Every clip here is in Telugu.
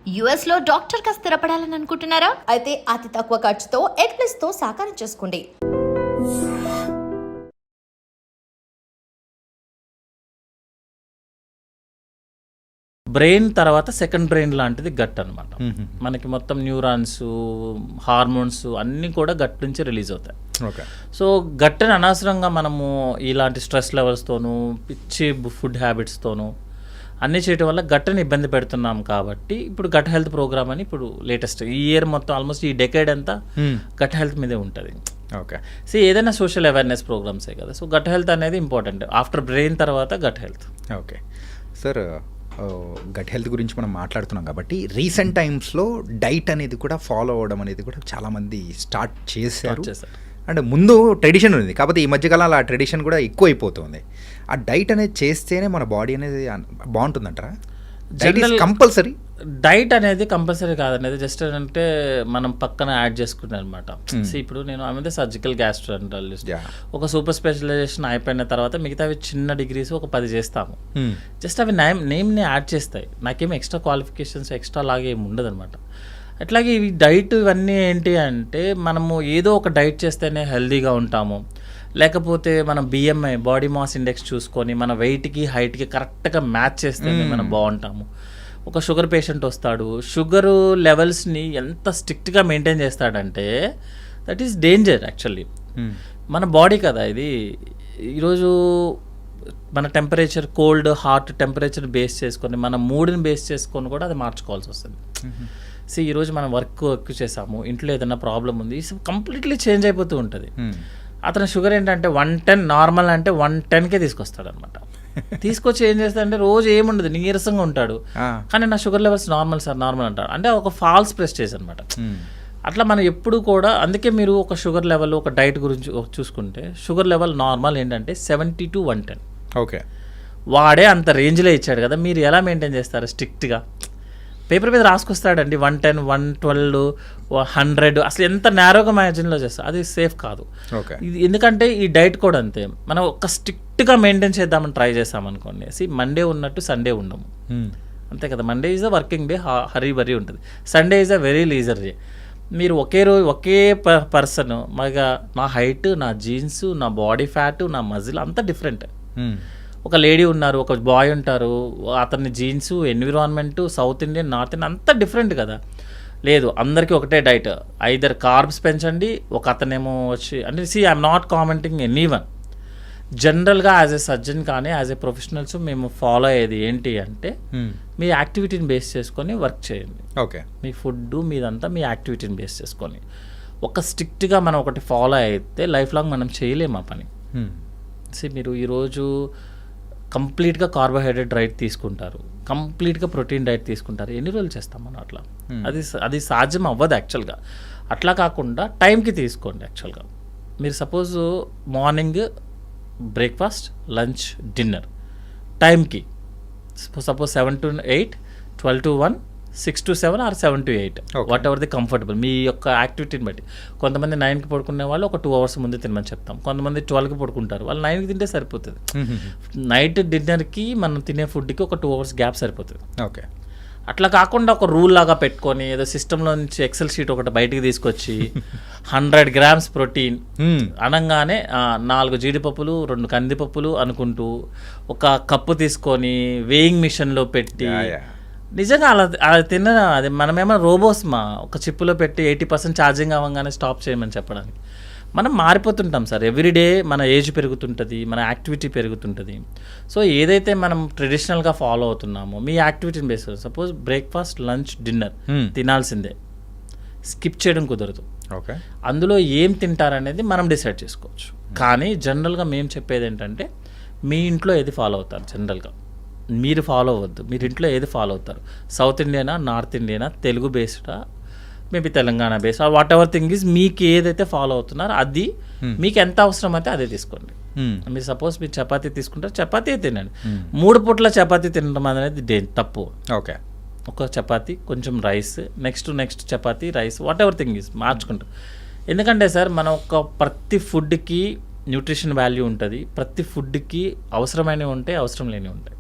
యుఎస్లో డాక్టర్గా స్థిరపడాలని అనుకుంటున్నారా? అయితే అతి తక్కువ ఖర్చుతో ఎగ్ ప్లస్ తో సాకారం చేసుకోండి. బ్రెయిన్ తర్వాత సెకండ్ బ్రెయిన్ లాంటిది గట్ అనమాట. మనకి మొత్తం న్యూరాన్స్, హార్మోన్స్ అన్నీ కూడా గట్ నుంచి రిలీజ్ అవుతాయి. ఓకే. సో గట్ని అనవసరంగా మనము ఇలాంటి స్ట్రెస్ లెవెల్స్తోనూ, పిచ్చి ఫుడ్ హ్యాబిట్స్తోనూ అన్నీ చేయటం వల్ల గట్ని ఇబ్బంది పెడుతున్నాం. కాబట్టి ఇప్పుడు గట్ హెల్త్ ప్రోగ్రామ్ అని ఇప్పుడు లేటెస్ట్ ఈ ఇయర్ మొత్తం ఆల్మోస్ట్ ఈ డెకేడ్ అంతా గట్ హెల్త్ మీదే ఉంటుంది. ఓకే. సో ఏదైనా సోషల్ అవేర్నెస్ ప్రోగ్రామ్సే కదా. సో గట్ హెల్త్ అనేది ఇంపార్టెంట్. ఆఫ్టర్ బ్రెయిన్ తర్వాత gut health. Okay sir, gut health గురించి మనం మాట్లాడుతున్నాం కాబట్టి రీసెంట్ టైమ్స్లో డైట్ అనేది కూడా ఫాలో అవ్వడం అనేది కూడా చాలామంది స్టార్ట్ చేశారు. అంటే ముందు ట్రెడిషన్ ఉంది, కాకపోతే ఈ మధ్యకాలంలో ఆ ట్రెడిషన్ కూడా ఎక్కువ అయిపోతుంది. ఆ డైట్ అనేది చేస్తేనే మన బాడీ అనేది బాగుంటుందంటారా? కంపల్సరీ డైట్ అనేది కంపల్సరీ కాదనేది జస్ట్ అంటే మనం పక్కన యాడ్ చేసుకున్నాం అనమాట. ఇప్పుడు నేను ఆమె సర్జికల్ గ్యాస్ట్రోఎంట్రాలజిస్ట్, ఒక సూపర్ స్పెషలైజేషన్ అయిపోయిన తర్వాత మిగతావి చిన్న డిగ్రీస్ ఒక 10 చేస్తాము. జస్ట్ అవి నేమ్ని యాడ్ చేస్తాయి. నాకేమి ఎక్స్ట్రా క్వాలిఫికేషన్స్ ఎక్స్ట్రా లాగే ఏమి ఉండదు అనమాట. అట్లాగే ఇవి డైట్ ఇవన్నీ ఏంటి అంటే మనము ఏదో ఒక డైట్ చేస్తేనే హెల్దీగా ఉంటాము, లేకపోతే మనం బిఎంఐ బాడీ మాస్ ఇండెక్స్ చూసుకొని మన వెయిట్కి హైట్కి కరెక్ట్గా మ్యాచ్ చేస్తేనే మనం బాగుంటాము. ఒక షుగర్ పేషెంట్ వస్తాడు, షుగర్ లెవెల్స్ని ఎంత స్ట్రిక్ట్గా మెయింటైన్ చేస్తాడంటే దట్ ఈస్ డేంజర్ యాక్చువల్లీ. మన బాడీ కదా ఇది. ఈరోజు మన temperature, cold hot temperature base చేసుకొని మన మూడ్ని బేస్ చేసుకొని కూడా అది మార్చుకోవాల్సి వస్తుంది. సో ఈరోజు మనం వర్క్ చేసాము, ఇంట్లో ఏదైనా ప్రాబ్లం ఉంది, కంప్లీట్లీ చేంజ్ అయిపోతూ ఉంటుంది. అతని షుగర్ ఏంటంటే 110 నార్మల్ అంటే 110కే తీసుకొస్తాడు అనమాట. తీసుకొచ్చి ఏం చేస్తాడంటే రోజు ఏముండదు, నీరసంగా ఉంటాడు, కానీ నా sugar levels normal sir normal అంటాడు. అంటే ఒక ఫాల్స్ ప్రెస్టేజ్ అనమాట. అట్లా మనం ఎప్పుడు కూడా, అందుకే మీరు ఒక షుగర్ లెవెల్ ఒక డైట్ గురించి చూసుకుంటే షుగర్ లెవెల్ నార్మల్ ఏంటంటే 70 to 110. ఓకే. వాడే అంత రేంజ్లో ఇచ్చాడు కదా, మీరు ఎలా మెయింటైన్ చేస్తారు? స్ట్రిక్ట్గా పేపర్ మీద రాసుకొస్తాడండి 110, 112, 100, అసలు ఎంత నేరోగా మ్యాజిన్లో చేస్తారు. అది సేఫ్ కాదు. ఇది ఎందుకంటే ఈ డైట్ కూడా అంతే. మనం ఒక స్ట్రిక్ట్గా మెయింటైన్ చేద్దామని ట్రై చేసామనుకోండి, మండే ఉన్నట్టు సండే ఉండము, అంతే కదా. Monday is a working day, hurry burry ఉంటుంది. Sunday is a very leisure day. మీరు ఒకే రోజు ఒకే పర్సన్, మగా నా హైట్, నా జీన్స్, నా బాడీ ఫ్యాట్, నా మజిల్ అంతా డిఫరెంట్. ఒక లేడీ ఉన్నారు, ఒక బాయ్ ఉంటారు, అతని jeans, environment, south Indian, north Indian అంతా డిఫరెంట్ కదా. లేదు అందరికీ ఒకటే డైట్, ఐదర్ కార్బ్స్ పెంచండి, ఒక అతనేమో వచ్చి అంటే ఐఎమ్ నాట్ కామెంటింగ్ ఎనీవన్. జనరల్గా యాజ్ ఏ సర్జన్ కానీ యాజ్ ఏ ప్రొఫెషనల్స్ మేము ఫాలో అయ్యేది ఏంటి అంటే మీ యాక్టివిటీని బేస్ చేసుకొని వర్క్ చేయండి. ఓకే. మీ ఫుడ్ మీదంతా మీ యాక్టివిటీని బేస్ చేసుకొని ఒక స్ట్రిక్ట్గా మనం ఒకటి ఫాలో అయితే లైఫ్ లాంగ్ మనం చేయలేము ఆ పని. మీరు ఈరోజు కంప్లీట్గా కార్బోహైడ్రేట్ డైట్ తీసుకుంటారు, కంప్లీట్గా ప్రోటీన్ డైట్ తీసుకుంటారు, ఎన్ని రోజులు చేస్తాం మనం అట్లా? అది సాధ్యం అవ్వదు యాక్చువల్గా. అట్లా కాకుండా టైంకి తీసుకోండి. యాక్చువల్గా మీరు suppose morning breakfast, lunch, dinner టైంకి, suppose 7 to 8, 12 to 1, 6 to 7 or 7 to 8, whatever the comfortable మీ యొక్క యాక్టివిటీని బట్టి. కొంతమంది 9కి పడుకునే వాళ్ళు ఒక 2 hours ముందు తినమని చెప్తాం, కొంతమంది 12కి పడుకుంటారు, వాళ్ళు 9కి తింటే సరిపోతుంది. నైట్ డిన్నర్కి మనం తినే ఫుడ్కి ఒక 2 hours గ్యాప్ సరిపోతుంది. ఓకే. అట్లా కాకుండా ఒక రూల్ లాగా పెట్టుకొని ఏదో సిస్టంలో నుంచి ఎక్సెల్ షీట్ ఒకటి బయటికి తీసుకొచ్చి 100 grams ప్రోటీన్ అనగానే 4 జీడిపప్పులు, 2 కందిపప్పులు అనుకుంటూ ఒక కప్పు తీసుకొని వేయింగ్ మిషన్లో పెట్టి, నిజంగా అలా తిన్న అది మనమేమో రోబోస్ ఒక చిప్పులో పెట్టి 80% ఛార్జింగ్ అవ్వగానే స్టాప్ చేయమని చెప్పడానికి. మనం మారిపోతుంటాం సార్. ఎవ్రీడే మన ఏజ్ పెరుగుతుంటుంది, మన యాక్టివిటీ పెరుగుతుంటుంది. సో ఏదైతే మనం ట్రెడిషనల్గా ఫాలో అవుతున్నామో మీ యాక్టివిటీని base, suppose breakfast, lunch, dinner తినాల్సిందే, స్కిప్ చేయడం కుదరదు. ఓకే. అందులో ఏం తింటారనేది మనం డిసైడ్ చేసుకోవచ్చు. కానీ జనరల్గా మేము చెప్పేది ఏంటంటే మీ ఇంట్లో ఏది ఫాలో అవుతారు, జనరల్గా మీరు ఫాలో అవ్వద్దు. మీరు ఇంట్లో ఏది ఫాలో అవుతారు, సౌత్ ఇండియనా, నార్త్ ఇండియనా, తెలుగు బేస్డా, maybe Telangana base, whatever thing is మీకు ఏదైతే ఫాలో అవుతున్నారో అది మీకు ఎంత అవసరం అయితే అదే తీసుకోండి. మీరు సపోజ్ మీరు చపాతీ తీసుకుంటారు, చపాతీ తినండి. 3 పూట్ల చపాతీ తినడం అనేది తప్పు. ఓకే. ఒక చపాతీ, కొంచెం rice, next chapati, rice, what ever thing is మార్చుకుంటారు. ఎందుకంటే సార్ మనం ప్రతి ఫుడ్కి న్యూట్రిషన్ వాల్యూ ఉంటుంది, ప్రతి ఫుడ్కి అవసరమైనవి ఉంటాయి, అవసరం లేనివి ఉంటాయి.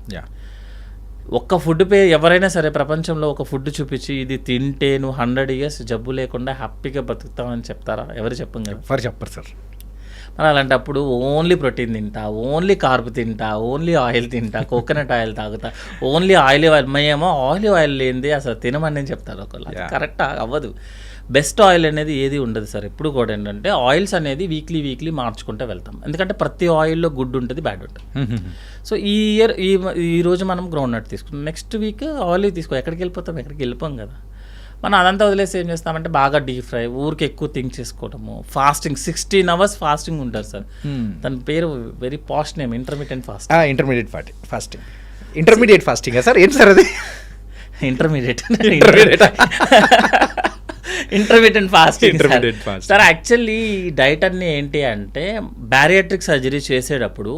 ఒక్క ఫుడ్ ఎవరైనా సరే ప్రపంచంలో ఒక ఫుడ్ చూపించి ఇది తింటే నువ్వు 100 years జబ్బు లేకుండా హ్యాపీగా బతుకుతామని చెప్తారా? ఎవరు చెప్పం కదా. ఫర్ చెప్పరు సార్. మరి అలాంటప్పుడు ఓన్లీ ప్రోటీన్ తింటా, ఓన్లీ కార్బ్ తింటా, ఓన్లీ ఆయిల్ తింటా, కోకోనట్ ఆయిల్ తాగుతా, ఓన్లీ ఆయిల్ మేమో ఆయిల్ లేనిది అసలు తినమని నేను చెప్తాను ఒకళ్ళు. కరెక్ట్ అవ్వదు. బెస్ట్ ఆయిల్ అనేది ఏది ఉండదు సార్. ఎప్పుడు కూడా ఏంటంటే ఆయిల్స్ అనేది వీక్లీ మార్చుకుంటూ వెళ్తాం. ఎందుకంటే ప్రతి ఆయిల్లో గుడ్ ఉంటుంది, బ్యాడ్ ఉంటుంది. సో ఈ రోజు మనం గ్రౌండ్ నట్ తీసుకున్నాం, నెక్స్ట్ వీక్ ఆయిల్ తీసుకో, ఎక్కడికి వెళ్ళిపోం కదా. మనం అదంతా వదిలేసి ఏం చేస్తామంటే బాగా డీప్ ఫ్రై, ఊరికి ఎక్కువ థింక్ చేసుకోవడము, ఫాస్టింగ్ 16 hours ఫాస్టింగ్ ఉంటారు సార్. దాని పేరు very past name, intermediate fasting. Intermediate fasting sir. ఏంటి సార్ అది? Intermediate fasting sir. Actually diet అన్ని ఏంటి అంటే బ్యారియాట్రిక్ సర్జరీ చేసేటప్పుడు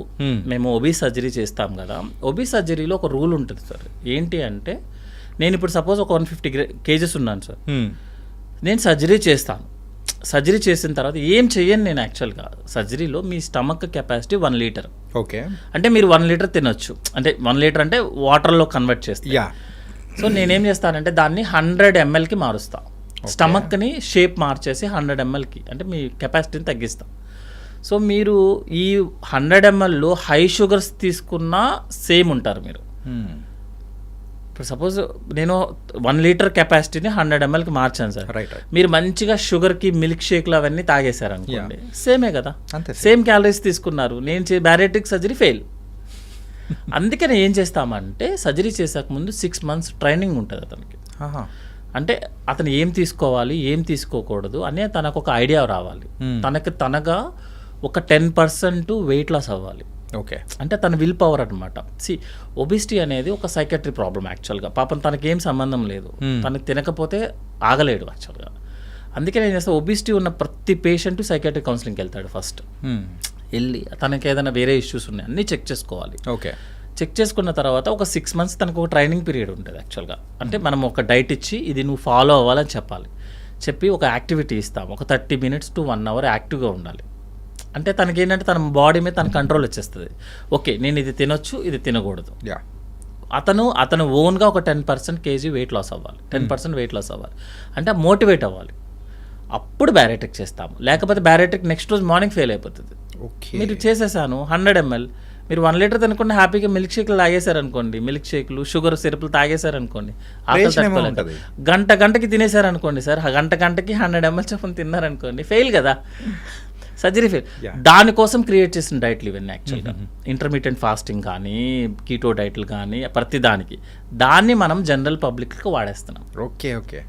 మేము ఒబీస్ సర్జరీ చేస్తాం కదా. ఒబీస్ సర్జరీలో ఒక రూల్ ఉంటుంది సార్. ఏంటి అంటే నేను ఇప్పుడు సపోజ్ ఒక 150 kgs ఉన్నాను సార్, నేను సర్జరీ చేస్తాను. సర్జరీ చేసిన తర్వాత ఏం చెయ్యను నేను. యాక్చువల్గా సర్జరీలో మీ స్టమక్ కెపాసిటీ 1 liter. ఓకే, అంటే మీరు 1 liter తినొచ్చు. అంటే 1 liter అంటే వాటర్లో కన్వర్ట్ చేస్తా. సో నేనేం చేస్తానంటే దాన్ని 100 mlకి మారుస్తా. స్టమక్ని షేప్ మార్చేసి 100 mlకి, అంటే మీ కెపాసిటీని తగ్గిస్తాం. సో మీరు ఈ 100 mlలో హై షుగర్స్ తీసుకున్నా సేమ్ ఉంటారు మీరు. ఇప్పుడు సపోజ్ నేను 1 liter కెపాసిటీని 100 mlకి మార్చాను సార్. మీరు మంచిగా షుగర్కి మిల్క్ షేక్లు అవన్నీ తాగేశారు అనుకోండి, సేమే కదా, సేమ్ క్యాలరీస్ తీసుకున్నారు. నేను బ్యారియాట్రిక్ సర్జరీ ఫెయిల్. అందుకని ఏం చేస్తామంటే సర్జరీ చేసాక ముందు 6 months ట్రైనింగ్ ఉంటుంది అతనికి. అంటే అతను ఏం తీసుకోవాలి, ఏం తీసుకోకూడదు అనే తనకు ఒక ఐడియా రావాలి. తనగా ఒక 10% వెయిట్ లాస్ అవ్వాలి. ఓకే, అంటే తన విల్ పవర్ అనమాట. ఒబిసిటీ అనేది ఒక సైకాట్రీ ప్రాబ్లం యాక్చువల్గా. పాపం తనకేం సంబంధం లేదు, తనకు తినకపోతే ఆగలేడు యాక్చువల్గా. అందుకే నేను చేస్తాను, ఒబిసిటీ ఉన్న ప్రతి పేషెంట్ సైకాట్రిక్ కౌన్సిలింగ్కి వెళ్తాడు ఫస్ట్. వెళ్ళి తనకి ఏదైనా వేరే ఇష్యూస్ ఉన్నాయి అన్నీ చెక్ చేసుకోవాలి. ఓకే, చెక్ చేసుకున్న తర్వాత ఒక 6 months తనకు ఒక ట్రైనింగ్ పీరియడ్ ఉంటుంది యాక్చువల్గా. అంటే మనం ఒక డైట్ ఇచ్చి ఇది నువ్వు ఫాలో అవ్వాలని చెప్పి ఒక యాక్టివిటీ ఇస్తాం. ఒక 30 minutes to 1 hour యాక్టివ్గా ఉండాలి. అంటే తనకి ఏంటంటే తన బాడీ మీద తన కంట్రోల్ వచ్చేస్తుంది. ఓకే, నేను ఇది తినొచ్చు, ఇది తినకూడదు. అతను ఓన్గా ఒక 10% kg వెయిట్ లాస్ అవ్వాలి, 10% వెయిట్ లాస్ అవ్వాలి. అంటే మోటివేట్ అవ్వాలి. అప్పుడు బ్యారియాట్రిక్ చేస్తాము. లేకపోతే బ్యారియాట్రిక్ నెక్స్ట్ రోజు మార్నింగ్ ఫెయిల్ అయిపోతుంది. మీరు చేసేసాను 100 ml, మీరు 1 liter తినకుండా హ్యాపీగా మిల్క్ షేక్లు తాగేశారనుకోండి, మిల్క్ షేక్లు షుగర్ సిరప్లు తాగేశారనుకోండి, గంటకి తినేశారనుకోండి సార్, గంటకి 100 ml చొప్పున తిన్నారనుకోండి, ఫెయిల్ కదా, సర్జరీ ఫెయిల్. దానికోసం క్రియేట్ చేసిన డైట్లు ఇవన్నీ యాక్చువల్గా. ఇంటర్మీడియట్ ఫాస్టింగ్ కానీ, కీటో డైట్లు కానీ, ప్రతి దాన్ని మనం జనరల్ పబ్లిక్కి వాడేస్తున్నాం. ఓకే,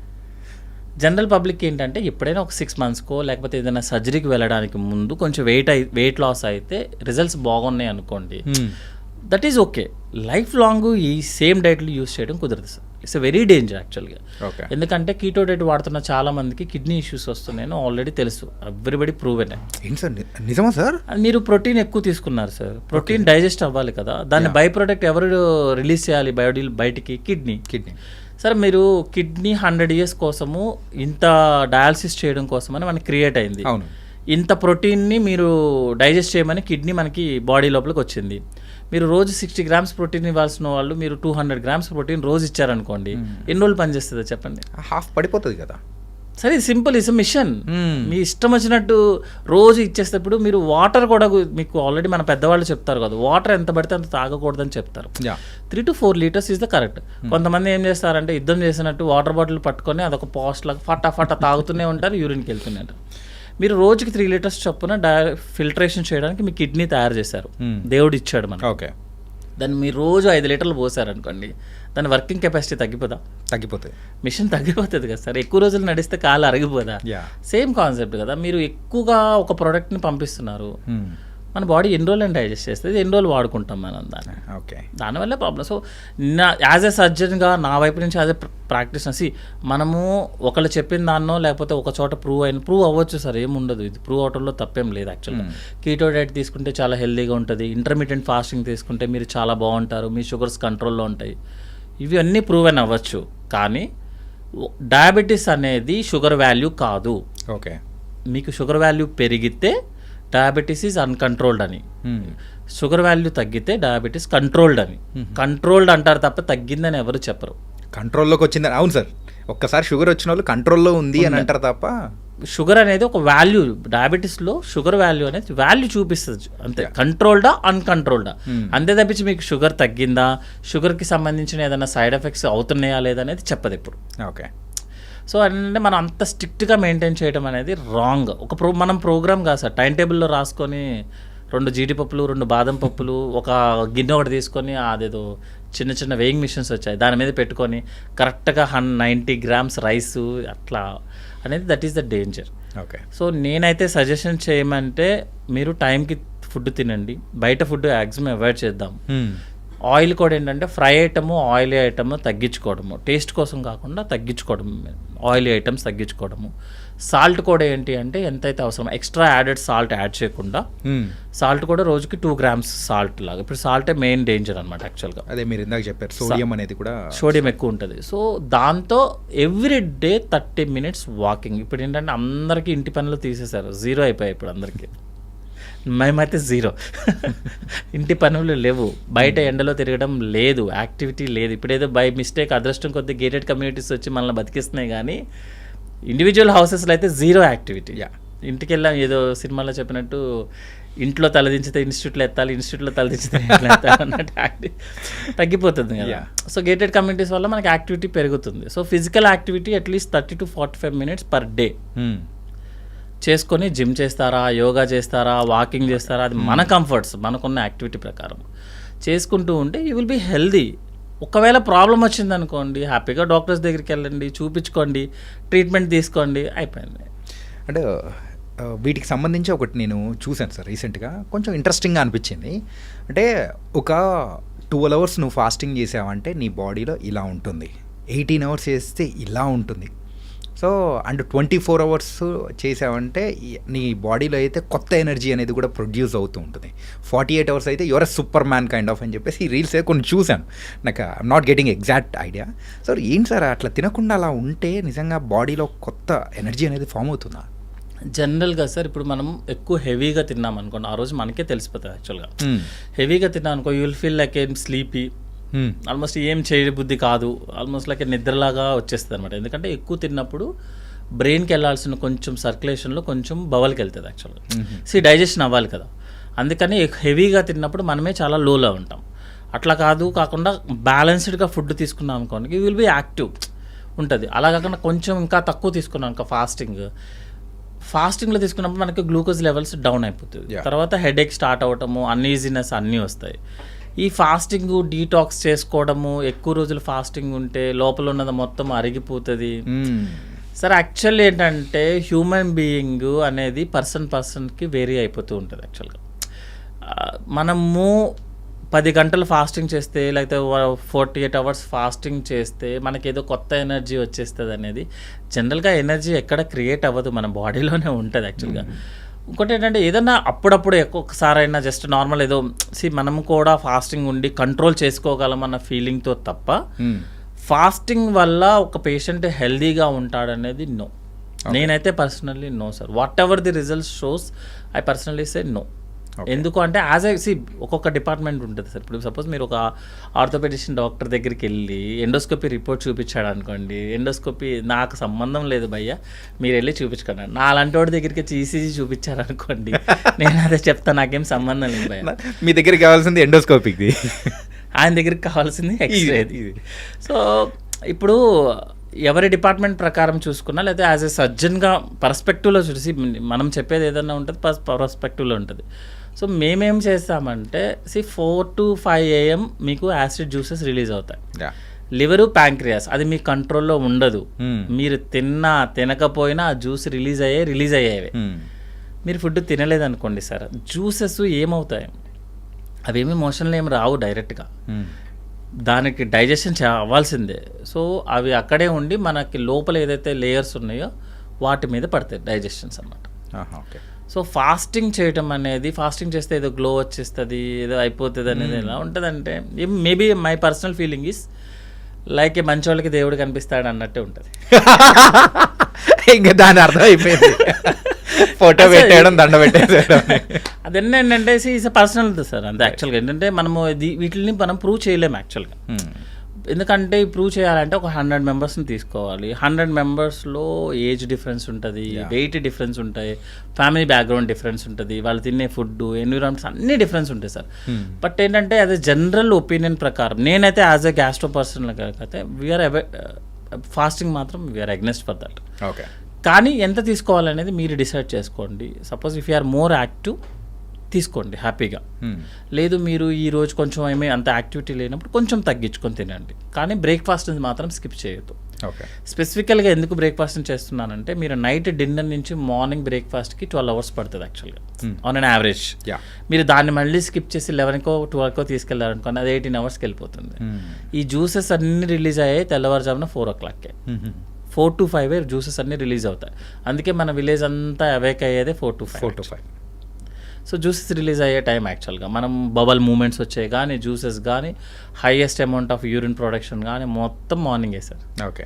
జనరల్ పబ్లిక్ ఏంటంటే ఎప్పుడైనా ఒక 6 monthsకో లేకపోతే ఏదైనా సర్జరీకి వెళ్ళడానికి ముందు కొంచెం వెయిట్ లాస్ అయితే రిజల్ట్స్ బాగున్నాయి అనుకోండి, that is okay. Life long ఈ సేమ్ డైట్లు యూస్ చేయడం కుదరదు సార్. ఇట్స్ వెరీ డేంజర్ యాక్చువల్గా. ఎందుకంటే కీటో డైట్ వాడుతున్న చాలా మందికి కిడ్నీ ఇష్యూస్ వస్తున్నాయని ఆల్రెడీ తెలుసు, ఎవ్రీబడి ప్రూవెన్. నిజమా సార్? మీరు ప్రోటీన్ ఎక్కువ తీసుకున్నారు సార్, ప్రోటీన్ డైజెస్ట్ అవ్వాలి కదా, దాన్ని బై ప్రొడక్ట్ ఎవరు రిలీజ్ చేయాలి బయటికి? కిడ్నీ. సరే, మీరు కిడ్నీ 100 years కోసము ఇంత డయాలసిస్ చేయడం కోసమని మనకి క్రియేట్ అయింది. ఇంత ప్రోటీన్ని మీరు డైజెస్ట్ చేయమని కిడ్నీ మనకి బాడీ లోపలికి వచ్చింది. మీరు రోజు 60 grams ప్రోటీన్ ఇవ్వాల్సిన వాళ్ళు మీరు 200 grams ప్రోటీన్ రోజు ఇచ్చారనుకోండి, ఎన్ని రోజులు పనిచేస్తుందో చెప్పండి? హాఫ్ పడిపోతుంది కదా. సరే, సింపుల్, ఇస్ మిషన్. మీ ఇష్టం వచ్చినట్టు రోజు ఇచ్చేటప్పుడు మీరు వాటర్ కూడా, మీకు ఆల్రెడీ మన పెద్దవాళ్ళు చెప్తారు కదా, వాటర్ ఎంత పడితే అంత తాగకూడదని చెప్తారు. 3 to 4 liters is the correct. కొంతమంది ఏం చేస్తారంటే యుద్ధం చేసినట్టు వాటర్ బాటిల్ పట్టుకొని అదొక పోస్ట్ లాగా ఫటా తాగుతూనే ఉంటారు, యూరిన్కి వెళ్తూనే ఉంటారు. మీరు రోజుకి 3 liters చొప్పున ఫిల్టరేషన్ చేయడానికి మీ కిడ్నీ తయారు చేశారు, దేవుడు ఇచ్చాడు మనకి. ఓకే, దాన్ని మీరు రోజు 5 లీటర్లు పోసారనుకోండి, దాని వర్కింగ్ కెపాసిటీ తగ్గిపోతుంది, మిషన్ తగ్గిపోతుంది కదా సార్. ఎక్కువ రోజులు నడిస్తే కాలు అరిగిపోదా? సేమ్ కాన్సెప్ట్ కదా. మీరు ఎక్కువగా ఒక ప్రోడక్ట్ని పంపిస్తున్నారు, మన బాడీ ఎన్ని రోజులు డైజెస్ట్ చేస్తుంది, ఎన్ని రోజులు వాడుకుంటాం మనం దాన్ని. ఓకే, దానివల్ల ప్రాబ్లం. సో యాజ్ ఎ సర్జన్గా నా వైపు నుంచి యాజ్ ఎ ప్రాక్టీషనర్, మనము ఒకళ్ళు చెప్పిన దాన్నో లేకపోతే ఒక చోట ప్రూవ్ అవ్వచ్చు సార్, ఏముండదు, ఇది ప్రూవ్ అవటంలో తప్పేం లేదు యాక్చువల్గా. కీటో డైట్ తీసుకుంటే చాలా హెల్తీగా ఉంటుంది, ఇంటర్మీడియట్ ఫాస్టింగ్ తీసుకుంటే మీరు చాలా బాగుంటారు, మీ షుగర్స్ కంట్రోల్లో ఉంటాయి, ఇవి అన్నీ ప్రూవెన్ అవ్వచ్చు. కానీ డయాబెటీస్ అనేది షుగర్ వాల్యూ కాదు. ఓకే, మీకు షుగర్ వాల్యూ పెరిగితే డయాబెటీస్ ఈజ్ అన్కంట్రోల్డ్ అని, షుగర్ వాల్యూ తగ్గితే డయాబెటీస్ కంట్రోల్డ్ అని. కంట్రోల్డ్ అంటారు తప్ప తగ్గిందని ఎవరు చెప్పరు. కంట్రోల్లోకి వచ్చిందని, అవును సార్, ఒక్కసారి షుగర్ వచ్చిన వాళ్ళు కంట్రోల్లో ఉంది అని అంటారు తప్ప షుగర్ అనేది ఒక వాల్యూ, డయాబెటీస్లో షుగర్ వాల్యూ అనేది వాల్యూ చూపిస్తుంది అంతే. కంట్రోల్డా అన్కంట్రోల్డా అంతే తప్పించి మీకు షుగర్ తగ్గిందా, షుగర్కి సంబంధించిన ఏదైనా సైడ్ ఎఫెక్ట్స్ అవుతున్నాయా లేదనేది చెప్పదు ఇప్పుడు. ఓకే. సో అంటే మనం అంత స్ట్రిక్ట్గా మెయింటైన్ చేయడం అనేది రాంగ్. మనం ప్రోగ్రామ్ కాదు సార్, టైం టేబుల్లో రాసుకొని 2 జీడిపప్పులు 2 బాదం పప్పులు ఒక గిన్నె ఒకటి తీసుకొని అదేదో చిన్న చిన్న వేయింగ్ మిషన్స్ వచ్చాయి దాని మీద పెట్టుకొని కరెక్ట్గా 90 grams రైస్ అట్లా అనేది that is the danger. Okay. So నేనైతే సజెషన్ చేయమంటే మీరు టైంకి ఫుడ్ తినండి, బయట ఫుడ్ మ్యాక్సిమం అవాయిడ్ చేద్దాం. ఆయిల్ కూడా ఏంటంటే ఫ్రై ఐటము ఆయిలీ ఐటమ్ తగ్గించుకోవడము, టేస్ట్ కోసం కాకుండా తగ్గించుకోవడం, ఆయిలీ ఐటమ్స్ తగ్గించుకోవడము. సాల్ట్ కూడా ఏంటి అంటే ఎంతైతే అవసరం ఎక్స్ట్రా యాడెడ్ సాల్ట్ యాడ్ చేయకుండా, సాల్ట్ కూడా రోజుకి 2 grams సాల్ట్ లాగా. ఇప్పుడు సాల్టే మెయిన్ డేంజర్ అనమాట యాక్చువల్గా. అదే మీరు ఇందాక చెప్పారు సోడియం అనేది కూడా, సోడియం ఎక్కువ ఉంటుంది. సో దాంతో ఎవ్రీ డే 30 minutes వాకింగ్. ఇప్పుడు ఏంటంటే అందరికీ ఇంటి పనులు తీసేశారు, 0 అయిపోయాయి ఇప్పుడు అందరికీ. మేమైతే 0 ఇంటి పనులు లేవు, బయట ఎండలో తిరగడం లేదు, యాక్టివిటీ లేదు. ఇప్పుడు ఏదో బై మిస్టేక్ అదృష్టం కొద్ది గేటెడ్ కమ్యూనిటీస్ వచ్చి మనల్ని బతికిస్తున్నాయి, కానీ ఇండివిజువల్ హౌసెస్లో అయితే 0 యాక్టివిటీ. ఇంటికి వెళ్ళాం ఏదో సినిమాలో చెప్పినట్టు, ఇంట్లో తలదించితే ఇన్స్టిట్యూట్లో ఎత్తాలి, ఇన్స్టిట్యూట్లో తలదించితే ఇంట్లో ఎత్తాలి అన్నట్టు తగ్గిపోతుంది కదా. సో గేటెడ్ కమ్యూనిటీస్ వల్ల మనకి యాక్టివిటీ పెరుగుతుంది. So physical activity at least 30 to 45 minutes per day చేసుకొని జిమ్ చేస్తారా, యోగా చేస్తారా, వాకింగ్ చేస్తారా, అది మన కంఫర్ట్స్, మనకున్న యాక్టివిటీ ప్రకారం చేసుకుంటూ ఉంటే యూ విల్ బీ హెల్దీ. ఒకవేళ ప్రాబ్లం వచ్చింది అనుకోండి, హ్యాపీగా డాక్టర్స్ దగ్గరికి వెళ్ళండి, చూపించుకోండి, ట్రీట్మెంట్ తీసుకోండి, అయిపోయింది. అంటే వీటికి సంబంధించి ఒకటి నేను చూశాను సార్ రీసెంట్గా, కొంచెం ఇంట్రెస్టింగ్గా అనిపించింది. అంటే ఒక 12 hours నువ్వు ఫాస్టింగ్ చేసావంటే నీ బాడీలో ఇలా ఉంటుంది, 18 hours చేస్తే ఇలా ఉంటుంది. సో అండ్ 24 hours చేసావంటే నీ బాడీలో అయితే కొత్త ఎనర్జీ అనేది కూడా ప్రొడ్యూస్ అవుతూ ఉంటుంది. 48 hours అయితే you're super man kind of అని చెప్పేసి ఈ రీల్స్ కొన్ని చూశాను. నాకు I'm not getting exact idea. So ఏంటి సార్ అట్లా తినకుండా అలా ఉంటే నిజంగా బాడీలో కొత్త ఎనర్జీ అనేది ఫామ్ అవుతుందా? జనరల్గా సార్ ఇప్పుడు మనం ఎక్కువ హెవీగా తిన్నాం అనుకోండి, ఆ రోజు మనకే తెలిసిపోతుంది యాక్చువల్గా. హెవీగా తిన్నాం అనుకో, యూ విల్ ఫీల్ లైక్ ఏం స్లీపీ, ఆల్మోస్ట్ ఏం చేయబుద్ధి కాదు, ఆల్మోస్ట్ లైక్ నిద్రలాగా వచ్చేస్తుంది అనమాట. ఎందుకంటే ఎక్కువ తిన్నప్పుడు బ్రెయిన్కి వెళ్ళాల్సిన కొంచెం సర్క్యులేషన్లో కొంచెం బవల్కి వెళ్తుంది యాక్చువల్గా. డైజెషన్ అవ్వాలి కదా, అందుకని హెవీగా తిన్నప్పుడు మనమే చాలా లోలో ఉంటాం. అట్లా కాకుండా బ్యాలెన్స్డ్గా ఫుడ్ తీసుకున్నాం అనుకోండి, యూ విల్ బీ యాక్టివ్ ఉంటుంది. అలా కాకుండా కొంచెం ఇంకా తక్కువ తీసుకున్నాం అనుకో, ఫాస్టింగ్లో తీసుకున్నప్పుడు మనకి గ్లూకోజ్ లెవెల్స్ డౌన్ అయిపోతుంది, తర్వాత హెడేక్ స్టార్ట్ అవ్వటము, అన్ఈజీనెస్ అన్నీ వస్తాయి. ఈ ఫాస్టింగ్ డీటాక్స్ చేసుకోవడము, ఎక్కువ రోజులు ఫాస్టింగ్ ఉంటే లోపల ఉన్నది మొత్తం అరిగిపోతుంది. సార్ యాక్చువల్లీ ఏంటంటే హ్యూమన్ బీయింగ్ అనేది పర్సన్కి వేరీ అయిపోతూ ఉంటుంది యాక్చువల్గా. మనము 10 గంటలు ఫాస్టింగ్ చేస్తే లేకపోతే 48 hours ఫాస్టింగ్ చేస్తే మనకి ఏదో కొత్త ఎనర్జీ వచ్చేస్తుంది అనేది జనరల్గా ఎనర్జీ ఎక్కడ క్రియేట్ అవ్వదు, మన బాడీలోనే ఉంటుంది యాక్చువల్గా. ఇంకోటి ఏంటంటే ఏదన్నా అప్పుడప్పుడు ఒక్కొక్కసారైనా జస్ట్ నార్మల్ ఏదో మనం కూడా ఫాస్టింగ్ ఉండి కంట్రోల్ చేసుకోగలం అన్న ఫీలింగ్తో తప్ప ఫాస్టింగ్ వల్ల ఒక పేషెంట్ హెల్దీగా ఉంటాడనేది నో. నేనైతే personally no sir. Whatever the results shows I personally say no. ఎందుకు అంటే ఒక్కొక్క డిపార్ట్మెంట్ ఉంటుంది సార్. ఇప్పుడు సపోజ్ మీరు ఒక ఆర్థోపెడిషన్ డాక్టర్ దగ్గరికి వెళ్ళి ఎండోస్కోపీ రిపోర్ట్ చూపించాడు అనుకోండి, ఎండోస్కోపీ నాకు సంబంధం లేదు భయ్య, మీరు వెళ్ళి చూపించుకోండి. నా అలాంటి వాడి దగ్గరికి వచ్చి ఈసీజీ చూపించారు అనుకోండి, నేను అదే చెప్తాను, నాకేం సంబంధం లేదు భయ్య. మీ దగ్గరికి కావాల్సింది ఎండోస్కోపీకి, ఆయన దగ్గరికి కావాల్సింది ఎక్స్రేది. సో ఇప్పుడు ఎవరి డిపార్ట్మెంట్ ప్రకారం చూసుకున్నా లేదా యాజ్ ఎ సర్జన్గా పర్స్పెక్టివ్లో చూసి మనం చెప్పేది ఏదన్నా ఉంటుంది, పర్స్పెక్టివ్లో ఉంటుంది. సో మేమేం చేస్తామంటే 4 to 5 AM మీకు యాసిడ్ జ్యూసెస్ రిలీజ్ అవుతాయి. లివరు, ప్యాంక్రియాస్ అది మీ కంట్రోల్లో ఉండదు. మీరు తినకపోయినా ఆ జ్యూస్ రిలీజ్ అయ్యేవి. మీరు ఫుడ్ తినలేదనుకోండి సార్, జ్యూసెస్ ఏమవుతాయి, అవేమి మోషన్లో ఏమి రావు డైరెక్ట్గా, దానికి డైజెషన్ అవ్వాల్సిందే. సో అవి అక్కడే ఉండి మనకి లోపల ఏదైతే లేయర్స్ ఉన్నాయో వాటి మీద పడతాయి డైజెషన్స్ అన్నమాట. ఓకే. సో ఫాస్టింగ్ చేయటం అనేది, ఫాస్టింగ్ చేస్తే ఏదో గ్లో వచ్చేస్తుంది, ఏదో అయిపోతుంది అనేది ఎలా ఉంటుందంటే, maybe my personal feeling is like మంచి వాళ్ళకి దేవుడు కనిపిస్తాడు అన్నట్టే ఉంటుంది. ఇంకా దాని అర్థం అయిపోయింది. ఫోటో పెట్టేయడం, దండ పెట్టేసేయడం. అదన్నీ ఏంటంటే ఈజ్ పర్సనల్ సార్ అంతే. యాక్చువల్గా ఏంటంటే మనము వీటిని మనం ప్రూవ్ చేయలేము యాక్చువల్గా. ఎందుకంటే ప్రూవ్ చేయాలంటే ఒక 100 మెంబర్స్ని తీసుకోవాలి. 100 మెంబర్స్లో ఏజ్ డిఫరెన్స్ ఉంటుంది, వెయిట్ డిఫరెన్స్ ఉంటాయి, ఫ్యామిలీ బ్యాక్గ్రౌండ్ డిఫరెన్స్ ఉంటుంది, వాళ్ళు తినే ఫుడ్, ఎన్విరాన్మెంట్స్ అన్నీ డిఫరెన్స్ ఉంటాయి సార్. బట్ ఏంటంటే అది జనరల్ ఒపీనియన్ ప్రకారం నేనైతే యాజ్ ఎ గ్యాస్ట్రో పర్సన్ అయితే వీఆర్ ఫాస్టింగ్ మాత్రం we are against for that. Okay, కానీ ఎంత తీసుకోవాలనేది మీరు డిసైడ్ చేసుకోండి. Suppose if you are more active తీసుకోండి హ్యాపీగా. లేదు మీరు ఈరోజు కొంచెం ఏమీ అంత యాక్టివిటీ లేనప్పుడు కొంచెం తగ్గించుకొని తినండి, కానీ బ్రేక్ఫాస్ట్ మాత్రం స్కిప్ చేయొద్దు. ఓకే, స్పెసిఫికల్గా ఎందుకు బ్రేక్ఫాస్ట్ చేస్తున్నానంటే మీరు నైట్ డిన్నర్ నుంచి మార్నింగ్ బ్రేక్ఫాస్ట్కి 12 hours పడుతుంది యాక్చువల్గా ఆన్ అన్ యావరేజ్. మీరు దాన్ని మళ్ళీ స్కిప్ చేసి 11కో 12కో తీసుకెళ్లారనుకోండి, అది 18 hours వెళ్ళిపోతుంది. ఈ జ్యూసెస్ అన్ని రిలీజ్ అయ్యాయి తెల్లవారుజామున 4 o'clock. 4 to 5 జ్యూసెస్ అన్ని రిలీజ్ అవుతాయి. అందుకే మన విలేజ్ అంతా అవేక్ అయ్యేదే 4 to 5. సో జ్యూసెస్ రిలీజ్ అయ్యే టైం యాక్చువల్గా మనం బబల్ మూమెంట్స్ వచ్చాయి కానీ జ్యూసెస్ కానీ highest amount of urine production కానీ మొత్తం మార్నింగే సార్. ఓకే,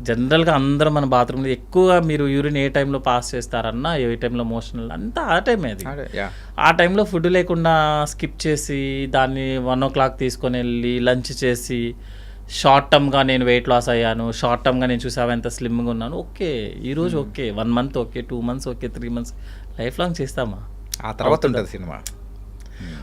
జనరల్గా అందరూ మన బాత్రూమ్లో ఎక్కువగా మీరు యూరిన్ ఏ టైంలో పాస్ చేస్తారన్నా, ఏ టైంలో మోషన్ అంతా ఆ టైమే. అది ఆ టైంలో ఫుడ్ లేకుండా స్కిప్ చేసి దాన్ని 1 o'clock తీసుకొని వెళ్ళి లంచ్ చేసి షార్ట్ టర్మ్గా నేను వెయిట్ లాస్ అయ్యాను, షార్ట్ టర్మ్గా నేను చూసావా ఎంత స్లిమ్గా ఉన్నాను, ఓకే ఈరోజు okay, 1 month okay, 2 months okay, 3 months, life long చేస్తామా? ఆ తర్వాత ఉంటుంది సినిమా.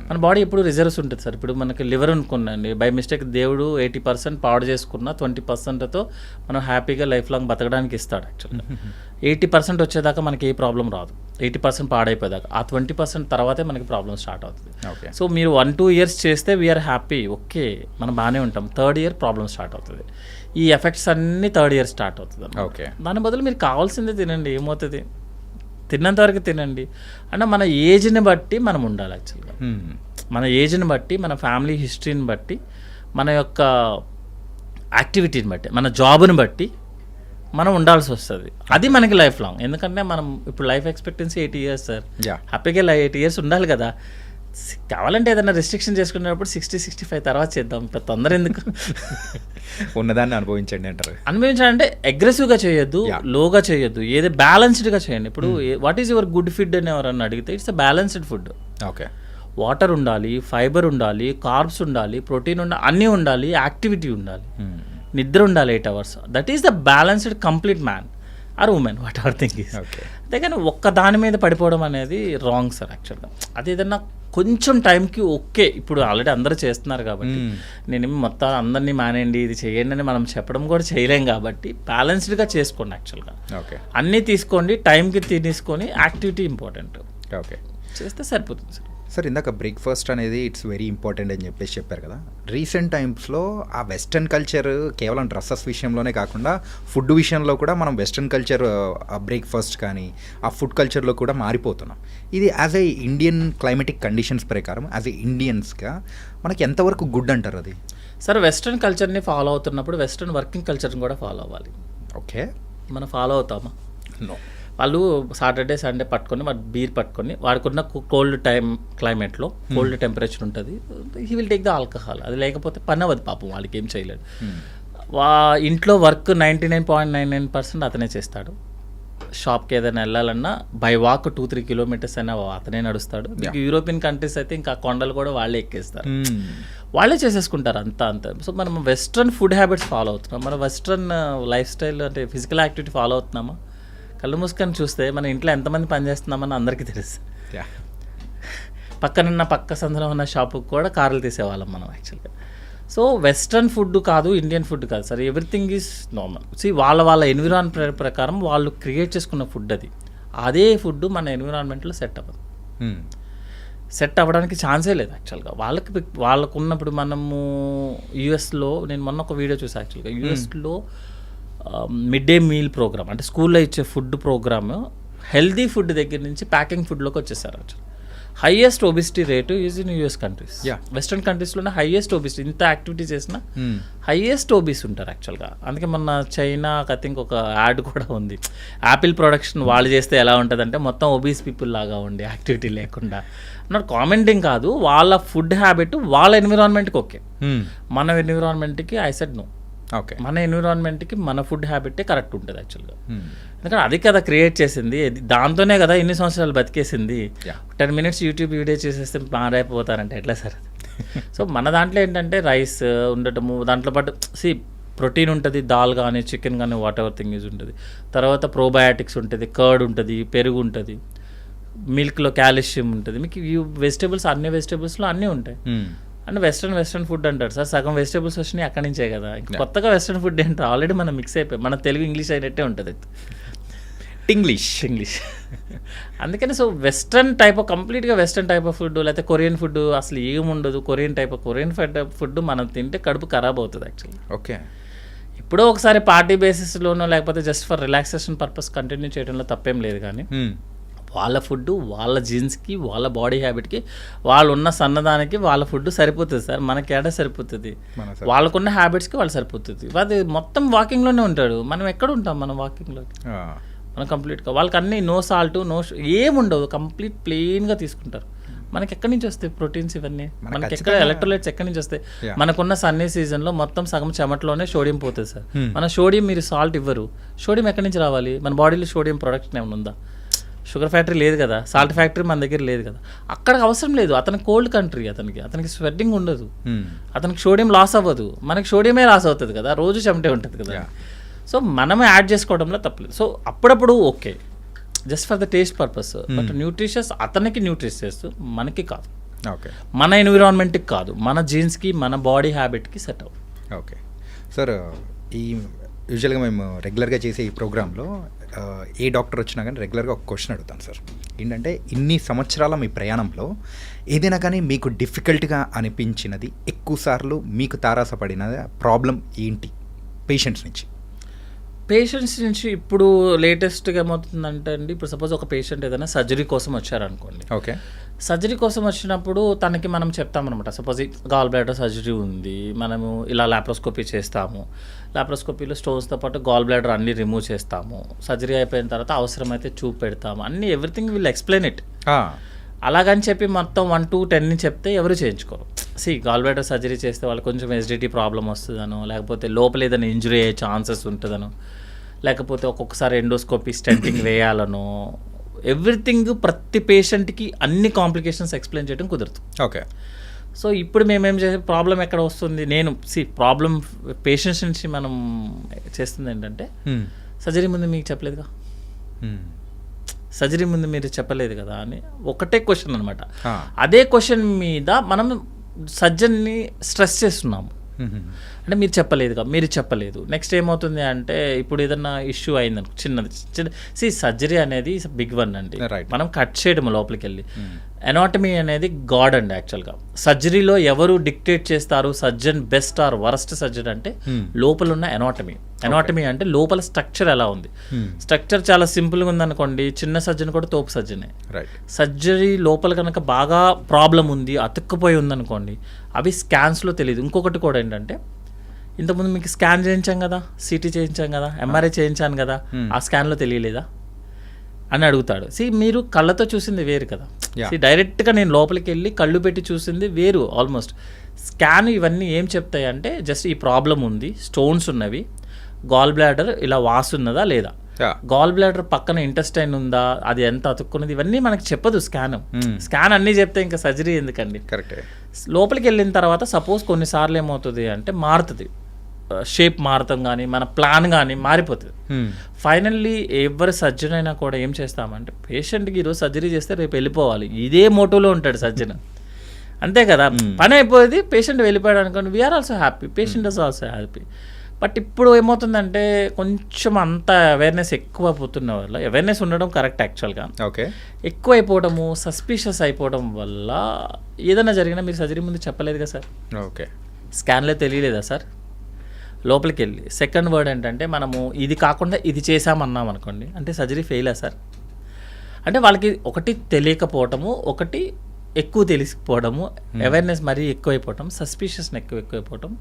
మన బాడీ ఎప్పుడు రిజర్వ్స్ ఉంటుంది సార్. ఇప్పుడు మనకి లివర్ అనుకున్నాండి, బై మిస్టేక్ దేవుడు 80% పాడు చేసుకున్న 20%తో మనం హ్యాపీగా లైఫ్ లాంగ్ బతకడానికి ఇస్తాడు యాక్చువల్గా. 80% వచ్చేదాకా మనకి ఏ ప్రాబ్లం రాదు, 80% పాడైపోయేదాకా. ఆ 20% తర్వాతే మనకి ప్రాబ్లం స్టార్ట్ అవుతుంది. సో మీరు 1-2 years చేస్తే వీఆర్ హ్యాపీ, ఓకే మనం బాగానే ఉంటాం. 3rd year ప్రాబ్లం స్టార్ట్ అవుతుంది. ఈ ఎఫెక్ట్స్ అన్నీ 3rd year స్టార్ట్ అవుతుంది. ఓకే, దాని బదులు మీరు కావాల్సిందే తినండి, ఏమవుతుంది, తిన్నంత వరకు తినండి. అంటే మన ఏజ్ని బట్టి మనం ఉండాలి యాక్చువల్గా. మన ఏజ్ని బట్టి, మన ఫ్యామిలీ హిస్టరీని బట్టి, మన యొక్క యాక్టివిటీని బట్టి, మన జాబ్ని బట్టి మనం ఉండాల్సి వస్తుంది. అది మనకి లైఫ్ లాంగ్. ఎందుకంటే మనం ఇప్పుడు లైఫ్ ఎక్స్పెక్టెన్సీ 80 years సార్. హ్యాపీగా 8 years ఉండాలి కదా. కావాలంటే ఏదైనా రెస్ట్రిక్షన్ చేసుకునేటప్పుడు 60-65 తర్వాత చేద్దాం, ఇప్పుడు తొందర ఎందుకు? ఉన్నదాన్ని అనుభవించండి అంటారు. అనుభవించాలంటే అగ్రెసివ్గా చేయొద్దు, లోగా చేయొద్దు, ఏదో బ్యాలెన్స్డ్గా చేయండి. ఇప్పుడు what is your good food అని ఎవరన్నా అడిగితే it's a balanced food. Okay, water ఉండాలి, ఫైబర్ ఉండాలి, కార్బ్స్ ఉండాలి, ప్రోటీన్ ఉండాలి, అన్నీ ఉండాలి, యాక్టివిటీ ఉండాలి, నిద్ర ఉండాలి 8 hours. That is the balanced complete man or women, whatever thing is. అంతే కానీ ఒక్క దాని మీద పడిపోవడం అనేది రాంగ్ సార్ యాక్చువల్గా. అది ఏదన్నా కొంచెం టైంకి ఓకే, ఇప్పుడు ఆల్రెడీ అందరూ చేస్తున్నారు కాబట్టి నేనేమి మొత్తం అందరినీ మానేయండి ఇది చేయండి అని మనం చెప్పడం కూడా చేయలేం కాబట్టి బ్యాలెన్స్డ్గా చేసుకోండి యాక్చువల్గా. ఓకే, అన్నీ తీసుకోండి, టైంకి తీసుకొని యాక్టివిటీ ఇంపార్టెంట్ ఓకే చేస్తే సరిపోతుంది సార్. సార్ ఇందాక బ్రేక్ఫాస్ట్ అనేది ఇట్స్ వెరీ ఇంపార్టెంట్ అని చెప్పేసి చెప్పారు కదా. రీసెంట్ టైమ్స్లో ఆ వెస్టర్న్ కల్చర్ కేవలం డ్రెస్సెస్ విషయంలోనే కాకుండా ఫుడ్ విషయంలో కూడా మనం వెస్టర్న్ కల్చర్ ఆ బ్రేక్ఫాస్ట్ కానీ ఆ ఫుడ్ కల్చర్లో కూడా మారిపోతున్నాం. ఇది as a Indian climatic conditions ప్రకారం యాజ్ ఏ ఇండియన్స్గా మనకి ఎంతవరకు గుడ్ అంటారు అది? సార్ వెస్ట్రన్ కల్చర్ని ఫాలో అవుతున్నప్పుడు వెస్ట్రన్ వర్కింగ్ కల్చర్ని కూడా ఫాలో అవ్వాలి. ఓకే, మనం ఫాలో అవుతామా? నో. వాళ్ళు సాటర్డే సండే పట్టుకొని వాడు బీర్ పట్టుకొని వాడుకున్న కోల్డ్ క్లైమేట్లో కోల్డ్ టెంపరేచర్ ఉంటుంది, he will take the alcohol. అది లేకపోతే పని అవ్వదు పాపం, వాళ్ళకి ఏం చేయలేడు. ఇంట్లో వర్క్ 99.99% అతనే చేస్తాడు. షాప్కి ఏదైనా వెళ్ళాలన్నా బై వాక్ 2-3 kilometers అయినా అతనే నడుస్తాడు. మీకు యూరోపియన్ కంట్రీస్ అయితే ఇంకా కొండలు కూడా వాళ్ళే ఎక్కేస్తారు, వాళ్ళే చేసేసుకుంటారు అంతా. సో మనం వెస్ట్రన్ ఫుడ్ హ్యాబిట్స్ ఫాలో అవుతున్నాం, మన వెస్ట్రన్ లైఫ్ స్టైల్ అంటే ఫిజికల్ యాక్టివిటీ ఫాలో అవుతున్నామా? కళ్ళు మూసుకొని చూస్తే మన ఇంట్లో ఎంతమంది పనిచేస్తున్నామని అందరికీ తెలుసు. పక్కనున్న పక్క సందులో ఉన్న షాపుకి కూడా కార్లు తీసేవాళ్ళం మనం యాక్చువల్గా. సో వెస్ట్రన్ ఫుడ్ కాదు, ఇండియన్ ఫుడ్ కాదు సార్, ఎవ్రీథింగ్ ఈజ్ నార్మల్. వాళ్ళ ఎన్విరాన్మెంట్ ప్రకారం వాళ్ళు క్రియేట్ చేసుకున్న ఫుడ్ అది. అదే ఫుడ్ మన ఎన్విరాన్మెంట్లో సెట్ అవ్వదు, సెట్ అవ్వడానికి ఛాన్సే లేదు యాక్చువల్గా. వాళ్ళకు ఉన్నప్పుడు మనము యూఎస్లో నేను మొన్న ఒక వీడియో చూసాను యాక్చువల్గా. యూఎస్లో మిడ్ డే మీల్ ప్రోగ్రామ్ అంటే స్కూల్లో ఇచ్చే ఫుడ్ ప్రోగ్రామ్ హెల్దీ ఫుడ్ దగ్గర నుంచి ప్యాకింగ్ ఫుడ్లోకి వచ్చేసారు actual. Highest obesity rate is in US countries. Western కంట్రీస్లోనే హైయెస్ట్ ఒబిసిటీ, ఇంత యాక్టివిటీ చేసినా హైయెస్ట్ ఒబిస్ ఉంటారు యాక్చువల్గా. అందుకే మొన్న చైనా ఐ థింక్ ఒక యాడ్ కూడా ఉంది, యాపిల్ ప్రొడక్షన్ వాళ్ళు చేస్తే ఎలా ఉంటుంది అంటే మొత్తం ఒబీస్ పీపుల్ లాగా ఉండి యాక్టివిటీ లేకుండా. నాట్ కామెంటింగ్ కాదు, వాళ్ళ ఫుడ్ హ్యాబిట్ వాళ్ళ ఎన్విరాన్మెంట్కి ఓకే, మన ఎన్విరాన్మెంట్కి ఐ సెడ్ నో. ఓకే. మన ఎన్విరాన్మెంట్కి మన ఫుడ్ హ్యాబిటే కరెక్ట్ ఉంటుంది యాక్చువల్గా. ఎందుకంటే అది కదా క్రియేట్ చేసింది, దాంతోనే కదా ఇన్ని సంవత్సరాలు బతికేసింది. 10 minutes యూట్యూబ్ వీడియో చేసేస్తే మారైపోతారంటే ఎట్లా సార్? సో మన దాంట్లో ఏంటంటే రైస్ ఉండటము, దాంట్లో పాటు ప్రోటీన్ ఉంటుంది, దాల్ కానీ చికెన్ కానీ వాట్ ఎవర్ థింగ్ ఈజ్ ఉంటుంది. తర్వాత ప్రోబయాటిక్స్ ఉంటుంది, కర్డ్ ఉంటుంది, పెరుగు ఉంటుంది, మిల్క్లో కాల్షియం ఉంటుంది. మీకు ఈ వెజిటేబుల్స్ అన్ని వెజిటేబుల్స్లో అన్నీ ఉంటాయి. అండ్ వెస్ట్రన్ ఫుడ్ అంటారు సార్, సగం వెజిటేబుల్స్ వచ్చినాయి అక్కడి నుంచే కదా. ఇంకా కొత్తగా వెస్ట్రన్ ఫుడ్ ఏంటో ఆల్రెడీ మనం మిక్స్ అయిపోయి, మన తెలుగు ఇంగ్లీష్ అయినట్టే ఉంటుంది. ఇంగ్లీష్ అందుకని సో కంప్లీట్గా వెస్ట్రన్ టైప్ ఆఫ్ ఫుడ్, లేకపోతే కొరియన్ ఫుడ్ అసలు ఏముండదు. కొరియన్ ఫుడ్ మనం తింటే కడుపు ఖరాబ్ అవుతుంది యాక్చువల్లీ. ఓకే. ఇప్పుడో ఒకసారి పార్టీ బేసిస్లోనో లేకపోతే just for relaxation purpose continue చేయడంలో తప్పేం లేదు. కానీ వాళ్ళ ఫుడ్ వాళ్ళ జీన్స్కి, వాళ్ళ బాడీ హ్యాబిట్కి, వాళ్ళు ఉన్న సన్నదానికి వాళ్ళ ఫుడ్ సరిపోతుంది సార్. మనకి ఏడా సరిపోతుంది? వాళ్ళకున్న హ్యాబిట్స్కి వాళ్ళు సరిపోతుంది. అది మొత్తం వాకింగ్లోనే ఉంటాడు, మనం ఎక్కడ ఉంటాం? మనం వాకింగ్లోకి మనం కంప్లీట్గా వాళ్ళకి అన్నీ నో సాల్ట్, ఏముండవు, కంప్లీట్ ప్లెయిన్గా తీసుకుంటారు. మనకి ఎక్కడి నుంచి వస్తాయి ప్రోటీన్స్ ఇవన్నీ? మనకి ఎక్కడ ఎలక్ట్రోలైట్స్ ఎక్కడి నుంచి వస్తాయి? మనకున్న సన్నీ సీజన్లో మొత్తం సగం చెమటలోనే సోడియం పోతుంది సార్. మన సోడియం మీరు సాల్ట్ ఇవ్వరు, సోడియం ఎక్కడి నుంచి రావాలి? మన బాడీలో సోడియం ప్రొడక్షన్ ఏమైనా ఉందా? షుగర్ ఫ్యాక్టరీ లేదు కదా, సాల్ట్ ఫ్యాక్టరీ మన దగ్గర లేదు కదా. అక్కడికి అవసరం లేదు. అతనికి కోల్డ్ కంట్రీ, అతనికి స్వెట్టింగ్ ఉండదు, అతనికి సోడియం లాస్ అవ్వదు. మనకి సోడియమే లాస్ అవుతుంది కదా, రోజు చెమటే ఉంటుంది కదా. సో మనమే యాడ్ చేసుకోవడంలో తప్పలేదు. సో అప్పుడప్పుడు okay, just for the taste purpose. But nutritious అతనికి న్యూట్రిషియస్, మనకి కాదు. ఓకే. మన ఎన్విరాన్మెంట్కి కాదు, మన జీన్స్కి, మన బాడీ హ్యాబిట్కి సెట్ అవ్వదు. ఓకే సార్, ఈ యూజువల్గా మేము రెగ్యులర్గా చేసే ఈ ప్రోగ్రాంలో ఏ డాక్టర్ వచ్చినా కానీ రెగ్యులర్గా ఒక క్వశ్చన్ అడుగుతాను సార్. ఏంటంటే ఇన్ని సంవత్సరాల మీ ప్రయాణంలో ఏదైనా కానీ మీకు డిఫికల్ట్గా అనిపించినది, ఎక్కువసార్లు మీకు తారాసపడిన ప్రాబ్లం ఏంటి పేషెంట్స్ నుంచి? ఇప్పుడు లేటెస్ట్గా ఏమవుతుందంటే అండి, ఇప్పుడు సపోజ్ ఒక పేషెంట్ ఏదైనా సర్జరీ కోసం వచ్చారనుకోండి. ఓకే. సర్జరీ కోసం వచ్చినప్పుడు తనకి మనం చెప్తామన్నమాట, సపోజ్ గాల్ బ్లాడర్ సర్జరీ ఉంది, మనము ఇలా లాప్రోస్కోపీ చేస్తాము, లాప్రోస్కోపీలో స్టోన్స్తో పాటు గాల్ బ్లాడర్ అన్నీ రిమూవ్ చేస్తాము, సర్జరీ అయిపోయిన తర్వాత అవసరమైతే చూపు పెడతాము, అన్నీ ఎవ్రీథింగ్ విల్ ఎక్స్ప్లెయిన్ ఇట్. అలాగని చెప్పి మొత్తం 1 to 10 చెప్తే ఎవరు చేయించుకోరు. గాల్ బ్లాడర్ సర్జరీ చేస్తే వాళ్ళు కొంచెం ఎసిడిటీ ప్రాబ్లం వస్తుందనో, లేకపోతే లోపల ఏదైనా ఇంజురీ అయ్యే ఛాన్సెస్ ఉంటుందనో, లేకపోతే ఒక్కొక్కసారి ఎండోస్కోపీ స్టెంటింగ్ వేయాలనో, ఎవ్రీథింగ్ ప్రతి పేషెంట్కి అన్ని కాంప్లికేషన్స్ ఎక్స్ప్లెయిన్ చేయడం కుదరదు. ఓకే. సో ఇప్పుడు మేమేం చేసే ప్రాబ్లం ఎక్కడ వస్తుంది, ప్రాబ్లం పేషెంట్స్ నుంచి మనం చేస్తుంది ఏంటంటే, సర్జరీ ముందు మీకు చెప్పలేదుగా, సర్జరీ ముందు మీరు చెప్పలేదు కదా అని ఒకటే క్వశ్చన్ అనమాట. అదే క్వశ్చన్ మీద మనం సర్జన్ని స్ట్రెస్ చేస్తున్నాము. అంటే మీరు చెప్పలేదు. నెక్స్ట్ ఏమవుతుంది అంటే, ఇప్పుడు ఏదన్నా ఇష్యూ అయిందనుకో, చిన్నది సర్జరీ అనేది బిగ్ వన్ అండి. మనం కట్ చేయడం లోపలికి వెళ్ళి, ఎనాటమీ అనేది గాడ్ అండి యాక్చువల్గా. సర్జరీలో ఎవరు డిక్టేట్ చేస్తారు surgeon best or worst surgeon అంటే, లోపల ఉన్న ఎనాటమీ అంటే లోపల స్ట్రక్చర్ ఎలా ఉంది. స్ట్రక్చర్ చాలా సింపుల్గా ఉందనుకోండి, చిన్న సర్జన్ కూడా తోపు సర్జనే. సర్జరీ లోపల కనుక బాగా ప్రాబ్లం ఉంది, అతుక్కుపోయి ఉందనుకోండి, అవి స్కాన్స్లో తెలియదు. ఇంకొకటి కూడా ఏంటంటే, ఇంతకుముందు మీకు స్కాన్ చేయించాం కదా, సిటీ చేయించాం కదా, ఎంఆర్ఐ చేయించాను కదా, ఆ స్కాన్లో తెలియలేదా అని అడుగుతాడు. మీరు కళ్ళతో చూసింది వేరు కదా, డైరెక్ట్గా నేను లోపలికి వెళ్ళి కళ్ళు పెట్టి చూసింది వేరు. ఆల్మోస్ట్ స్కాన్ ఇవన్నీ ఏం చెప్తాయి అంటే, జస్ట్ ఈ ప్రాబ్లం ఉంది, స్టోన్స్ ఉన్నవి, గాల్ బ్లాడర్ ఇలా వాసున్నదా లేదా, గాల్ బ్లాడర్ పక్కన ఇంటెస్టైన్ ఉందా, అది ఎంత అతుక్కున్నది, ఇవన్నీ మనకి చెప్పదు స్కాన్ అన్నీ చెప్తే ఇంకా సర్జరీ ఎందుకండి. కరెక్ట్. లోపలికి వెళ్ళిన తర్వాత సపోజ్ కొన్నిసార్లు ఏమవుతుంది అంటే, మారుతుంది షేప్, మారుతాం కానీ మన ప్లాన్ కానీ మారిపోతుంది. ఫైనల్లీ ఎవరి సర్జన్ అయినా కూడా ఏం చేస్తామంటే, పేషెంట్కి ఈరోజు సర్జరీ చేస్తే రేపు వెళ్ళిపోవాలి, ఇదే మోటోలో ఉంటాడు సర్జన్. అంతే కదా, పని అయిపోయింది, పేషెంట్ వెళ్ళిపోయాడు అనుకోండి, we are also happy, patient is also happy. But ఇప్పుడు ఏమవుతుందంటే, కొంచెం అంత అవేర్నెస్ ఎక్కువ పోతున్న వల్ల, అవేర్నెస్ ఉండడం కరెక్ట్ యాక్చువల్గా, ఓకే, ఎక్కువ అయిపోవడము, సస్పిషియస్ అయిపోవడం వల్ల ఏదైనా జరిగినా మీరు సర్జరీ ముందు చెప్పలేదు కదా సార్, ఓకే, స్కాన్లో తెలియలేదా సార్, లోపలికి వెళ్ళి సెకండ్ వర్డ్ ఏంటంటే, మనము ఇది కాకుండా ఇది చేసామన్నాం అనుకోండి, అంటే సర్జరీ ఫెయిలా సార్. అంటే వాళ్ళకి ఒకటి తెలియకపోవటము, ఒకటి ఎక్కువ తెలిసిపోవడము, అవేర్నెస్ మరీ ఎక్కువైపోవటం, సస్పిషియస్ని ఎక్కువైపోవటం.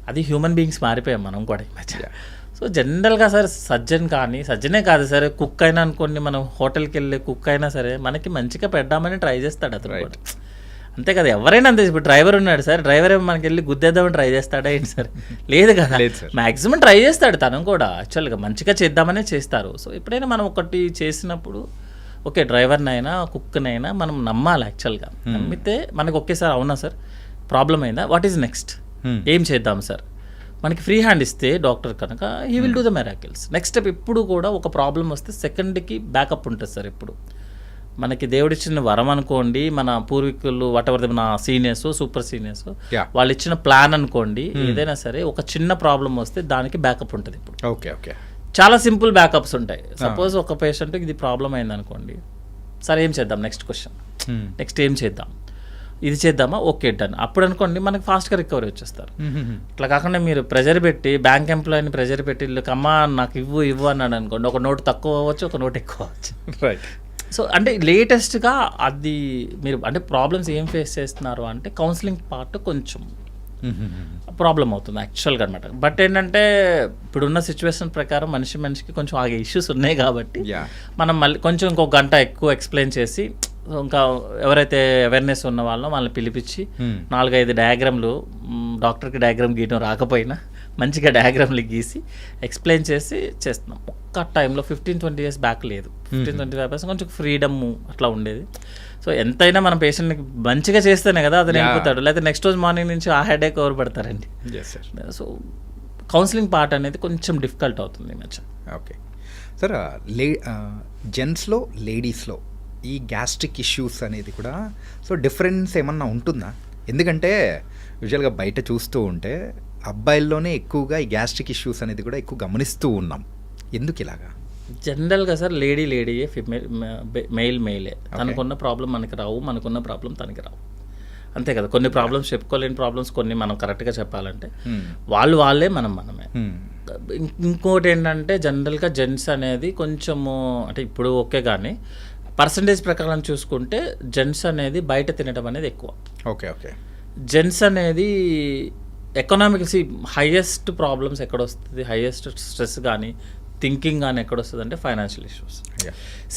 అది హ్యూమన్ బీయింగ్స్ మారిపోయాం మనం కూడా ఈ మధ్య. సో జనరల్గా సార్ సర్జనే కాదు సార్, కుక్ అయినా అనుకోండి, మనం హోటల్కి వెళ్ళే కుక్ అయినా సరే మనకి మంచిగా పెడదామని ట్రై చేస్తాడు అతను కూడా. అంతే కదా, ఎవరైనా అంతే. ఇప్పుడు డ్రైవర్ ఉన్నాడు సార్, డ్రైవర్ ఏమో మనకి వెళ్ళి గుద్దేద్దామని ట్రై చేస్తాడా ఏంటి సార్? లేదు కదా, మ్యాక్సిమం ట్రై చేస్తాడు తను కూడా. యాక్చువల్గా మంచిగా చేద్దామనే చేస్తారు. సో ఎప్పుడైనా మనం ఒకటి చేసినప్పుడు ఓకే, డ్రైవర్నైనా కుక్నైనా మనం నమ్మాలి. యాక్చువల్గా నమ్మితే మనకు ఒకేసారి అవునా సార్ ప్రాబ్లం అయిందా, వాట్ ఈజ్ నెక్స్ట్, ఏం చేద్దాం సార్, మనకి ఫ్రీ హ్యాండ్ ఇస్తే డాక్టర్ కనుక he will do the miracles. Next step ఎప్పుడు కూడా ఒక ప్రాబ్లం వస్తే సెకండ్కి బ్యాకప్ ఉంటుంది సార్. ఎప్పుడు మనకి దేవుడిచ్చిన వరం అనుకోండి, మన పూర్వీకులు వాటెవర్ మన సీనియర్స్ సూపర్ సీనియర్స్ వాళ్ళు ఇచ్చిన ప్లాన్ అనుకోండి, ఏదైనా సరే ఒక చిన్న ప్రాబ్లం వస్తే దానికి బ్యాకప్ ఉంటుంది. ఇప్పుడు ఓకే ఓకే, చాలా సింపుల్ బ్యాకప్స్ ఉంటాయి. సపోజ్ ఒక పేషెంట్కి ఇది ప్రాబ్లం అయింది అనుకోండి, సరే ఏం చేద్దాం, నెక్స్ట్ క్వశ్చన్, నెక్స్ట్ ఏం చేద్దాం, ఇది చేద్దామా, ఓకే డన్. అప్పుడు అనుకోండి మనకి ఫాస్ట్గా రికవరీ వచ్చేస్తారు. ఇట్లా కాకుండా మీరు ప్రెజర్ పెట్టి, బ్యాంక్ ఎంప్లాయీని ప్రెజర్ పెట్టి అమ్మా నాకు ఇవ్వు అన్నాడు అనుకోండి, ఒక నోట్ తక్కువ అవ్వచ్చు, ఒక నోట్ ఎక్కువ అవ్వచ్చు. రైట్. సో అంటే లేటెస్ట్గా అది మీరు అంటే ప్రాబ్లమ్స్ ఏం ఫేస్ చేస్తున్నారు అంటే కౌన్సిలింగ్ పార్ట్ కొంచెం ప్రాబ్లం అవుతుంది యాక్చువల్గా అనమాట. బట్ ఏంటంటే ఇప్పుడున్న సిచ్యువేషన్ ప్రకారం మనిషికి కొంచెం ఆగే ఇష్యూస్ ఉన్నాయి కాబట్టి మనం మళ్ళీ కొంచెం ఇంకొక గంట ఎక్కువ ఎక్స్ప్లెయిన్ చేసి, ఇంకా ఎవరైతే అవేర్నెస్ ఉన్న వాళ్ళో వాళ్ళని పిలిపించి 4-5 డయాగ్రామ్లు, డాక్టర్కి డయాగ్రామ్ గీయడం రాకపోయినా మంచిగా డయాగ్రామ్లు గీసి ఎక్స్ప్లెయిన్ చేసి చేస్తున్నాం. ఒక్క టైంలో 15-20 years బ్యాక్ లేదు, 15-25% కొంచెం ఫ్రీడమ్ అట్లా ఉండేది. సో ఎంతైనా మన పేషెంట్ని మంచిగా చేస్తేనే కదా అతను వెళ్ళిపోతాడు, లేకపోతే నెక్స్ట్ రోజు మార్నింగ్ నుంచి ఆ హెడేక్ ఎవరు పడతారండి. సో కౌన్సిలింగ్ పార్ట్ అనేది కొంచెం డిఫికల్ట్ అవుతుంది ఈ మధ్య. ఓకే సార్, జెంట్స్లో లేడీస్లో ఈ గ్యాస్ట్రిక్ ఇష్యూస్ అనేది కూడా సో డిఫరెన్స్ ఏమన్నా ఉంటుందా? ఎందుకంటే యూజువల్గా బయట చూస్తూ ఉంటే అబ్బాయిల్లోనే ఎక్కువగా ఈ గ్యాస్ట్రిక్ ఇష్యూస్ అనేది కూడా ఎక్కువ గమనిస్తూ ఉన్నాం. ఎందుకు ఇలాగా? జనరల్గా సార్ లేడీయే, మెయిలే. తనకున్న ప్రాబ్లం మనకి రావు, మనకున్న ప్రాబ్లం తనకి రావు, అంతే కదా. కొన్ని ప్రాబ్లమ్స్ చెప్పుకోలేని ప్రాబ్లమ్స్ కొన్ని మనం కరెక్ట్గా చెప్పాలంటే వాళ్ళే మనమే. ఇంకోటి ఏంటంటే జనరల్గా జెంట్స్ అనేది కొంచెము అంటే ఇప్పుడు ఓకే, కానీ పర్సంటేజ్ ప్రకారం చూసుకుంటే జెంట్స్ అనేది బయట తినడం అనేది ఎక్కువ. ఓకే. జెంట్స్ అనేది ఎకనామిక్స్ హైయెస్ట్ ప్రాబ్లమ్స్ ఎక్కడొస్తుంది, హైయెస్ట్ స్ట్రెస్ కానీ థింకింగ్ కానీ ఎక్కడొస్తుంది అంటే ఫైనాన్షియల్ ఇష్యూస్.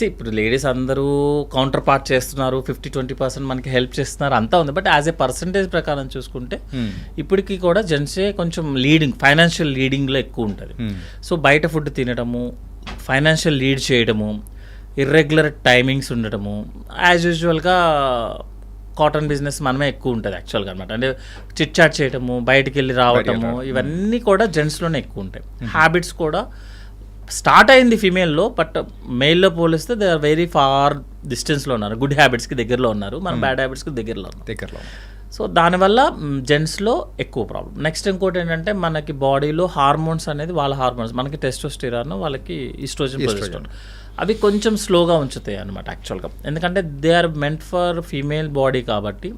ఇప్పుడు లేడీస్ అందరూ కౌంటర్ పార్ట్ చేస్తున్నారు, 50-20% మనకి హెల్ప్ చేస్తున్నారు, అంతా ఉంది. బట్ యాజ్ ఏ పర్సంటేజ్ ప్రకారం చూసుకుంటే ఇప్పటికీ కూడా జెంట్సే కొంచెం ఫైనాన్షియల్ లీడింగ్లో ఎక్కువ ఉంటుంది. సో బయట ఫుడ్ తినడము, ఫైనాన్షియల్ లీడ్ చేయడము, ఇర్రెగ్యులర్ టైమింగ్స్ ఉండటము, యాజ్ యూజువల్గా కాటన్ బిజినెస్ మనమే ఎక్కువ ఉంటుంది యాక్చువల్గా అనమాట. అంటే చిట్ చాట్ చేయటము, బయటికి వెళ్ళి రావటము, ఇవన్నీ కూడా జెంట్స్లోనే ఎక్కువ ఉంటాయి. హ్యాబిట్స్ కూడా స్టార్ట్ అయింది ఫీమేల్లో, బట్ మెయిల్లో పోలిస్తే దే ఆర్ వెరీ ఫార్ డిస్టెన్స్లో ఉన్నారు. గుడ్ హ్యాబిట్స్కి దగ్గరలో ఉన్నారు, మన బ్యాడ్ హ్యాబిట్స్కి దగ్గరలో. సో దానివల్ల జెంట్స్లో ఎక్కువ ప్రాబ్లం. నెక్స్ట్ ఇంకోటి ఏంటంటే మనకి బాడీలో హార్మోన్స్ అనేది వాళ్ళ హార్మోన్స్, మనకి టెస్టోస్టెరాన్, వాళ్ళకి ఈస్ట్రోజన్, ప్రొజెస్టెరాన్, అవి కొంచెం స్లోగా ఉంచుతాయి అనమాట యాక్చువల్గా. ఎందుకంటే they are meant for female body కాబట్టి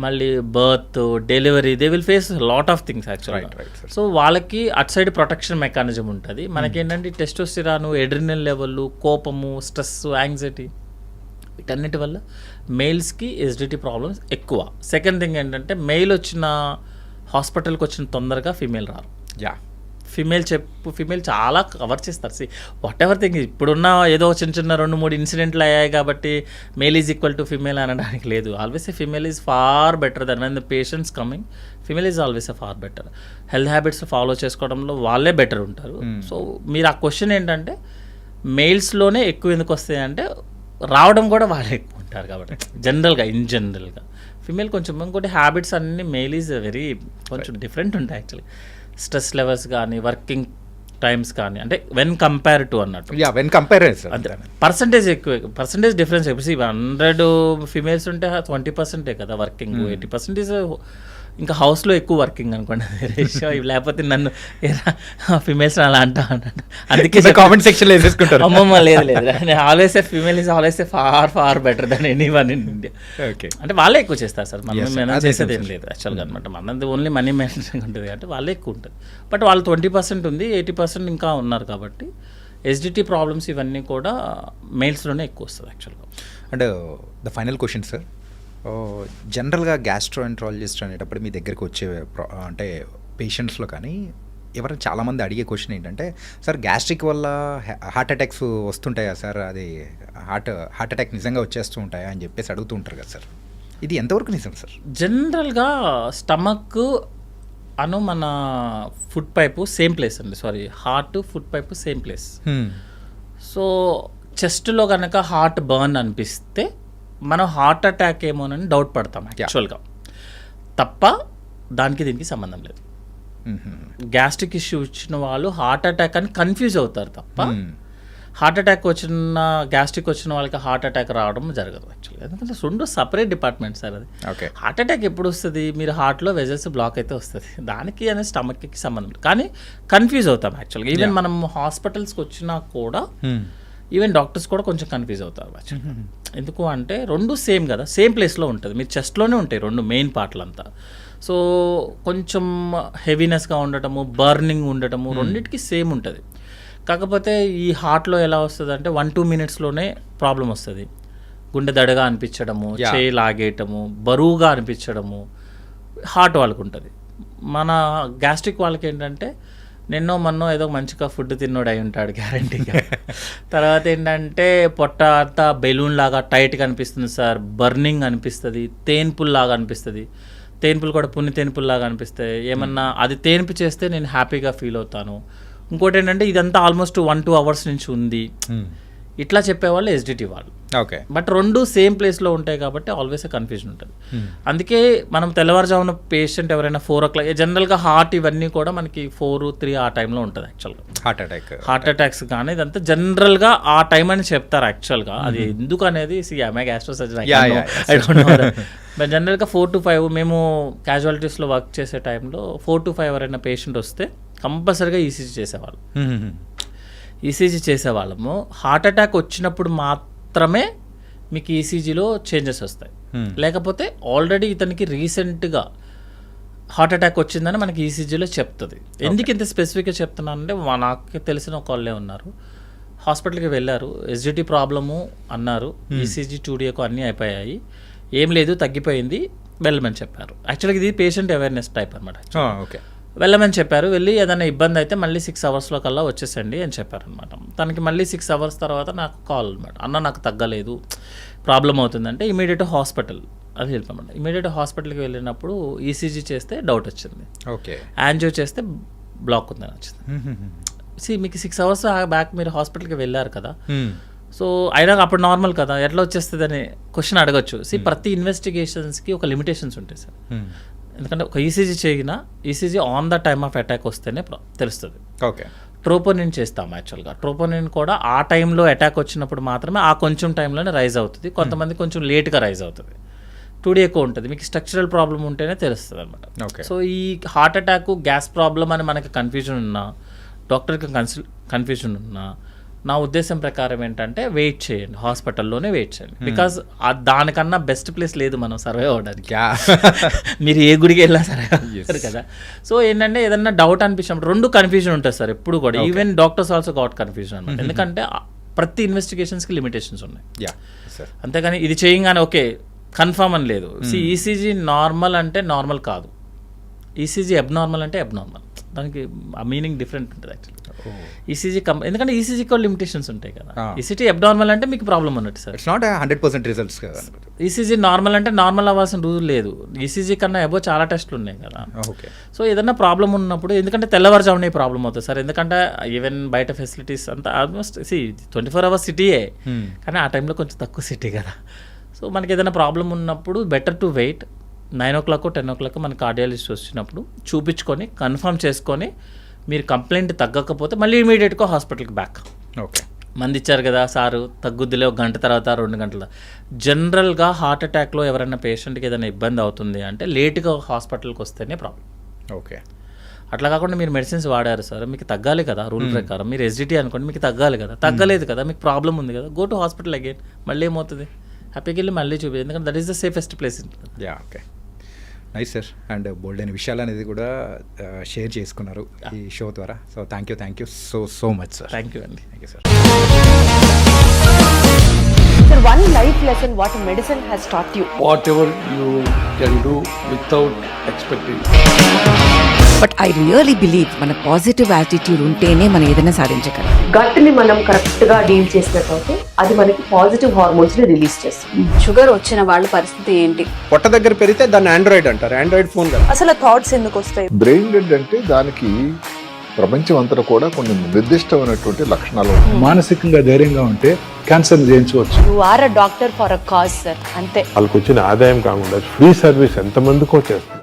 మళ్ళీ birth, delivery, they will face lot of things యాక్చువల్గా. సో వాళ్ళకి అటు సైడ్ ప్రొటెక్షన్ మెకానిజం ఉంటుంది. మనకేంటంటే టెస్టోస్టెరాన్, ఎడ్రినల్ లెవెల్, కోపము, స్ట్రెస్, యాంగ్జైటీ, వీటన్నిటి వల్ల మెయిల్స్కి ఎసిడిటీ ప్రాబ్లమ్స్ ఎక్కువ. సెకండ్ థింగ్ ఏంటంటే మెయిల్ వచ్చిన హాస్పిటల్కి వచ్చిన తొందరగా ఫీమేల్ రారు. ఫీమేల్ చాలా కవర్ చేస్తారు. వాట్ ఎవర్ థింగ్, ఇప్పుడున్న ఏదో చిన్న 2-3 ఇన్సిడెంట్లు అయ్యాయి కాబట్టి male is equal to female అనడానికి లేదు. Always a female is far better than when the patients coming. Female is always a far better. Health habits follow చేసుకోవడంలో వాళ్ళే బెటర్ ఉంటారు. సో మీరు ఆ క్వశ్చన్ ఏంటంటే మెయిల్స్లోనే ఎక్కువ ఎందుకు వస్తాయి అంటే రావడం కూడా వాళ్ళే ఎక్కువ ఉంటారు కాబట్టి ఇన్ జనరల్గా ఫీమేల్ కొంచెం. ఇంకోటి హ్యాబిట్స్ అన్ని మెయిల్ ఈజ్ వెరీ కొంచెం డిఫరెంట్ ఉంటాయి యాక్చువల్లీ. స్ట్రెస్ లెవెల్స్ కానీ, వర్కింగ్ టైమ్స్ కానీ, అంటే వెన్ కంపేర్ టు అన్నట్టు పర్సంటేజ్ ఎక్కువ, పర్సంటేజ్ డిఫరెన్స్. 100 ఫీమేల్స్ ఉంటే 20% కదా వర్కింగ్, 80% ఇంకా హౌస్లో ఎక్కువ వర్కింగ్ అనుకోండి. లేకపోతే నన్ను ఫీమేల్స్ అలా అంటా అన్నాడు, అందుకే కామెంట్ సెక్షన్లో వేసేసుకుంటారు. అమ్మమ్మ లేదు, always a female is always a far better than anyone in India. Okay, అంటే వాళ్ళే ఎక్కువ చేస్తారు సార్, మనం మేనేజ్ చేసేది ఏం లేదు యాక్చువల్గా అనమాట. మనది ఓన్లీ మనీ మేనేజింగ్ ఉంటుంది కాబట్టి వాళ్ళే ఎక్కువ ఉంటుంది. బట్ వాళ్ళు 20% ఉంది, 80% ఇంకా ఉన్నారు కాబట్టి ఎస్డిటీ ప్రాబ్లమ్స్ ఇవన్నీ కూడా మెయిల్స్లోనే ఎక్కువ వస్తుంది యాక్చువల్గా. And the final question sir, జనరల్గా గ్యాస్ట్రోఎంట్రాలజిస్ట్ అనేటప్పుడు మీ దగ్గరికి వచ్చే అంటే పేషెంట్స్లో కానీ ఎవరైనా చాలామంది అడిగే క్వశ్చన్ ఏంటంటే, సార్ గ్యాస్ట్రిక్ వల్ల హార్ట్ అటాక్స్ వస్తుంటాయా సార్, అది హార్ట్ అటాక్ నిజంగా వచ్చేస్తూ ఉంటాయా అని చెప్పేసి అడుగుతూ ఉంటారు కదా సార్. ఇది ఎంతవరకు నిజం సార్? జనరల్గా స్టమక్ మన ఫుడ్ పైపు సేమ్ ప్లేస్ అండి, sorry heart food pipe same place. So చెస్ట్లో కనుక హార్ట్ బర్న్ అనిపిస్తే మనం హార్ట్ అటాక్ ఏమోనని డౌట్ పడతాం యాక్చువల్గా, తప్ప దానికి దీనికి సంబంధం లేదు. గ్యాస్ట్రిక్ ఇష్యూ ఇచ్చిన వాళ్ళు హార్ట్ అటాక్ అని కన్ఫ్యూజ్ అవుతారు తప్ప హార్ట్ అటాక్ వచ్చిన గ్యాస్ట్రిక్ వచ్చిన వాళ్ళకి హార్ట్ అటాక్ రావడం జరగదు యాక్చువల్గా, ఎందుకంటే రెండు సపరేట్ డిపార్ట్మెంట్ సార్. అది హార్ట్ అటాక్ ఎప్పుడు వస్తుంది, మీరు హార్ట్లో వెజల్స్ బ్లాక్ అయితే వస్తుంది, దానికి అనేది స్టమక్కి సంబంధం లేదు. కానీ కన్ఫ్యూజ్ అవుతాం యాక్చువల్గా. ఈవెన్ మనం హాస్పిటల్స్కి వచ్చినా కూడా ఈవెన్ డాక్టర్స్ కూడా కొంచెం కన్ఫ్యూజ్ అవుతారు యాక్చువల్గా. ఎందుకు అంటే రెండు సేమ్ కదా, సేమ్ ప్లేస్లో ఉంటుంది, మీరు చెస్ట్లోనే ఉంటాయి రెండు మెయిన్ పార్ట్లు అంతా. సో కొంచెం హెవీనెస్గా ఉండటము, బర్నింగ్ ఉండటము రెండింటికి సేమ్ ఉంటుంది. కాకపోతే ఈ హార్ట్లో ఎలా వస్తుంది అంటే 1-2 మినిట్స్లోనే ప్రాబ్లం వస్తుంది. గుండె దడగా అనిపించడము, చేయి లాగేయటము, బరువుగా అనిపించడము హార్ట్ వాళ్ళకు ఉంటుంది. మన గ్యాస్ట్రిక్ వాళ్ళకి ఏంటంటే నిన్నో మొన్నో ఏదో మంచిగా ఫుడ్ తిన్నోడు అయి ఉంటాడు గ్యారంటీగా. తర్వాత ఏంటంటే పొట్ట అంతా బెలూన్ లాగా టైట్గా అనిపిస్తుంది సార్, బర్నింగ్ అనిపిస్తుంది, తేన్పుల్లాగా అనిపిస్తుంది. తేన్పులు కూడా పున్ని తేన్పుల్లాగా అనిపిస్తాయి. ఏమన్నా అది తేన్పు చేస్తే నేను హ్యాపీగా ఫీల్ అవుతాను. ఇంకోటి ఏంటంటే ఇదంతా ఆల్మోస్ట్ 1-2 అవర్స్ నుంచి ఉంది, ఇట్లా చెప్పేవాళ్ళు ఎస్డిటి వాళ్ళు. ఓకే, బట్ రెండు సేమ్ ప్లేస్లో ఉంటాయి కాబట్టి ఆల్వేస్ కన్ఫ్యూజన్ ఉంటుంది. అందుకే మనం తెల్లవారుజామున పేషెంట్ ఎవరైనా 4 o'clock, జనరల్గా హార్ట్ ఇవన్నీ కూడా మనకి 4-3 ఆ టైంలో ఉంటుంది యాక్చువల్గా. హార్ట్ అటాక్స్ కానీ ఇదంతా జనరల్గా ఆ టైం అని చెప్తారు యాక్చువల్గా. అది ఎందుకు అనేది గ్యాస్ట్రో సర్జన్ జనరల్గా 4 to 5 మేము క్యాజువాలిటీస్లో వర్క్ చేసే టైంలో 4 to 5 ఎవరైనా పేషెంట్ వస్తే కంపల్సరీగా ఈసీజీ చేసేవాళ్ళు. ఈసీజీ చేసేవాళ్ళము. హార్ట్ అటాక్ వచ్చినప్పుడు మాత్రమే మీకు ఈసీజీలో చేంజెస్ వస్తాయి, లేకపోతే ఆల్రెడీ ఇతనికి రీసెంట్గా హార్ట్ అటాక్ వచ్చిందని మనకి ఈసీజీలో చెప్తుంది. ఎందుకు ఇంత స్పెసిఫిక్గా చెప్తున్నానంటే నాకు తెలిసిన ఒక వాళ్ళే ఉన్నారు, హాస్పిటల్కి వెళ్ళారు, ఎస్జిటి ప్రాబ్లము అన్నారు, ఈసీజీ 2Dకు అన్నీ అయిపోయాయి, ఏం లేదు తగ్గిపోయింది, వెళ్ళమని చెప్పారు. యాక్చువల్గా ఇది పేషెంట్ అవేర్నెస్ టైప్ అనమాట. ఓకే, వెళ్ళమని చెప్పారు. వెళ్ళి ఏదైనా ఇబ్బంది అయితే మళ్ళీ 6 అవర్స్లో కల్లా వచ్చేసండి అని చెప్పారనమాట. తనకి మళ్ళీ 6 అవర్స్ తర్వాత నాకు కాల్ అనమాట, అన్న నాకు తగ్గలేదు, ప్రాబ్లం అవుతుందంటే ఇమీడియట్ హాస్పిటల్ అది వెళ్ళామంట. ఇమీడియట్ హాస్పిటల్కి వెళ్ళినప్పుడు ఈసీజీ చేస్తే డౌట్ వచ్చింది, ఓకే, యాంజియో చేస్తే బ్లాక్ ఉందని వచ్చింది. మీకు 6 అవర్స్ బ్యాక్ మీరు హాస్పిటల్కి వెళ్ళారు కదా, సో అయినా అప్పుడు నార్మల్ కదా, ఎట్లా వచ్చేస్తుంది అని క్వశ్చన్ అడగచ్చు. ప్రతి ఇన్వెస్టిగేషన్స్కి ఒక లిమిటేషన్స్ ఉంటాయి సార్. ఎందుకంటే ఒక ఈసీజీ చేయినా ECG on the time of attack వస్తేనే తెలుస్తుంది. ఓకే, ట్రోపోనిన్ చేస్తాం యాక్చువల్గా. ట్రోపోనిన్ కూడా ఆ టైంలో అటాక్ వచ్చినప్పుడు మాత్రమే ఆ కొంచెం టైంలోనే రైజ్ అవుతుంది, కొంతమంది కొంచెం లేట్గా రైజ్ అవుతుంది, 2D ఎక్కువ ఉంటుంది. మీకు స్ట్రక్చరల్ ప్రాబ్లం ఉంటేనే తెలుస్తుంది అనమాట. సో ఈ హార్ట్ అటాక్ గ్యాస్ ప్రాబ్లం అని మనకి కన్ఫ్యూజన్ ఉన్నా, డాక్టర్కి కన్ఫ్యూజన్ ఉన్నా, నా ఉద్దేశం ప్రకారం ఏంటంటే వెయిట్ చేయండి, హాస్పిటల్లోనే వెయిట్ చేయండి. బికాజ్ దానికన్నా బెస్ట్ ప్లేస్ లేదు మనం సర్వే అవ్వడానికి. మీరు ఏ గుడికి వెళ్ళినా సరే కదా. సో ఏంటంటే ఏదన్నా డౌట్ అనిపించినప్పుడు రెండు కన్ఫ్యూజన్ ఉంటుంది సార్ ఎప్పుడు కూడా. Even doctors also got confusion అనమాట. ఎందుకంటే ప్రతి ఇన్వెస్టిగేషన్స్కి లిమిటేషన్స్ ఉన్నాయి, అంతేగాని ఇది చేయగానే ఓకే కన్ఫర్మ్ అని లేదు. ఈసీజీ నార్మల్ అంటే నార్మల్ కాదు, ఈసీజీ అబ్నార్మల్ అంటే అబ్నార్మల్, దానికి ఆ మీనింగ్ డిఫరెంట్ ఉంటుంది యాక్చువల్లీ. ఈసీజీ ఎందుకంటే ఈసీజీ కూడా లిమిటేషన్స్ ఉంటాయి కదా. ఈసీజీ అబ్నార్మల్ అంటే మీకు ప్రాబ్లం అన్నట్టు సార్, ఇట్స్ నాట్ 100% రిజల్ట్స్ కదా. ఈసీజీ నార్మల్ అంటే నార్మల్ అవ్వాల్సిన రూల్ లేదు, ఈసీజీ కన్నా అబో చాలా టెస్ట్లు ఉన్నాయి కదా. ఓకే, సో ఏదన్నా ప్రాబ్లం ఉన్నప్పుడు, ఎందుకంటే తెల్లవారుజామునే ప్రాబ్లం అవుతుంది సార్, ఎందుకంటే ఈవెన్ బయట ఫెసిలిటీస్ అంతా ఆల్మోస్ట్ 24 hours సిటీయే, కానీ ఆ టైంలో కొంచెం తక్కువ సిటీ కదా. సో మనకి ఏదైనా ప్రాబ్లం ఉన్నప్పుడు better to wait. 9 o'clock 10 o'clock మన కార్డియాలజిస్ట్ వచ్చినప్పుడు చూపించుకొని కన్ఫర్మ్ చేసుకొని, మీరు కంప్లైంట్ తగ్గకపోతే మళ్ళీ ఇమీడియట్గా హాస్పిటల్కి బ్యాక్. ఓకే, మంది ఇచ్చారు కదా సారు తగ్గుద్దిలే, 1 గంట తర్వాత 2 గంటల. జనరల్గా హార్ట్ అటాక్లో ఎవరైనా పేషెంట్కి ఏదైనా ఇబ్బంది అవుతుంది అంటే లేట్గా హాస్పిటల్కి వస్తేనే ప్రాబ్లం. ఓకే, అట్లా కాకుండా మీరు మెడిసిన్స్ వాడారు సార్, మీకు తగ్గాలి కదా రూల్ ప్రకారం. మీరు ఎస్డిటీ అనుకోండి, మీకు తగ్గాలి కదా, తగ్గలేదు కదా, మీకు ప్రాబ్లం ఉంది కదా, గో టు హాస్పిటల్ అగైన్. మళ్ళీ ఏమవుతుంది, హ్యాపీకి వెళ్ళి మళ్ళీ చూపించండి, ఎందుకంటే that is the safest place. Yeah, okay, nice sir. And bold అయిన విషయాలు అనేది కూడా షేర్ చేసుకున్నారు ఈ షో ద్వారా. So thank you so much sir. Thank you అండి. Thank you sir. Sir, one life lesson what medicine has taught you. Whatever you can do without expecting. But I really believe మన పాజిటివ్ యాటిట్యూడ్ ఉంటేనే మనం ఏదైనా సాధించగలం. గట్ ని మనం కరెక్ట్ గా డీల్ చేసినట్లయితే అది మనకి పాజిటివ్ హార్మోన్స్ ని రిలీజ్ చేస్తుంది. షుగర్ వచ్చిన వాళ్ళ పరిస్థితి ఏంటి? పొట్ట దగ్గర పెరిగితే దాన్ని ఆండ్రాయిడ్ అంటారు, ఆండ్రాయిడ్ ఫోన్ కదా. అసలు థాట్స్ ఎందుకు వస్తాయి? బ్రెయిన్ డెడ్ అంటే దానికి ప్రపంచం అంతా కూడా కొన్ని నిర్దిష్టమైనటువంటి లక్షణాలు ఉన్నాయి. మానసికంగా ధైర్యంగా ఉంటే క్యాన్సర్ జయించవచ్చు. You are a doctor for a cause sir, అంతే. వాళ్ళకి వచ్చిన ఆదాయం కాకుండా ఫ్రీ సర్వీస్ ఎంతమందికో చేస్తుంది.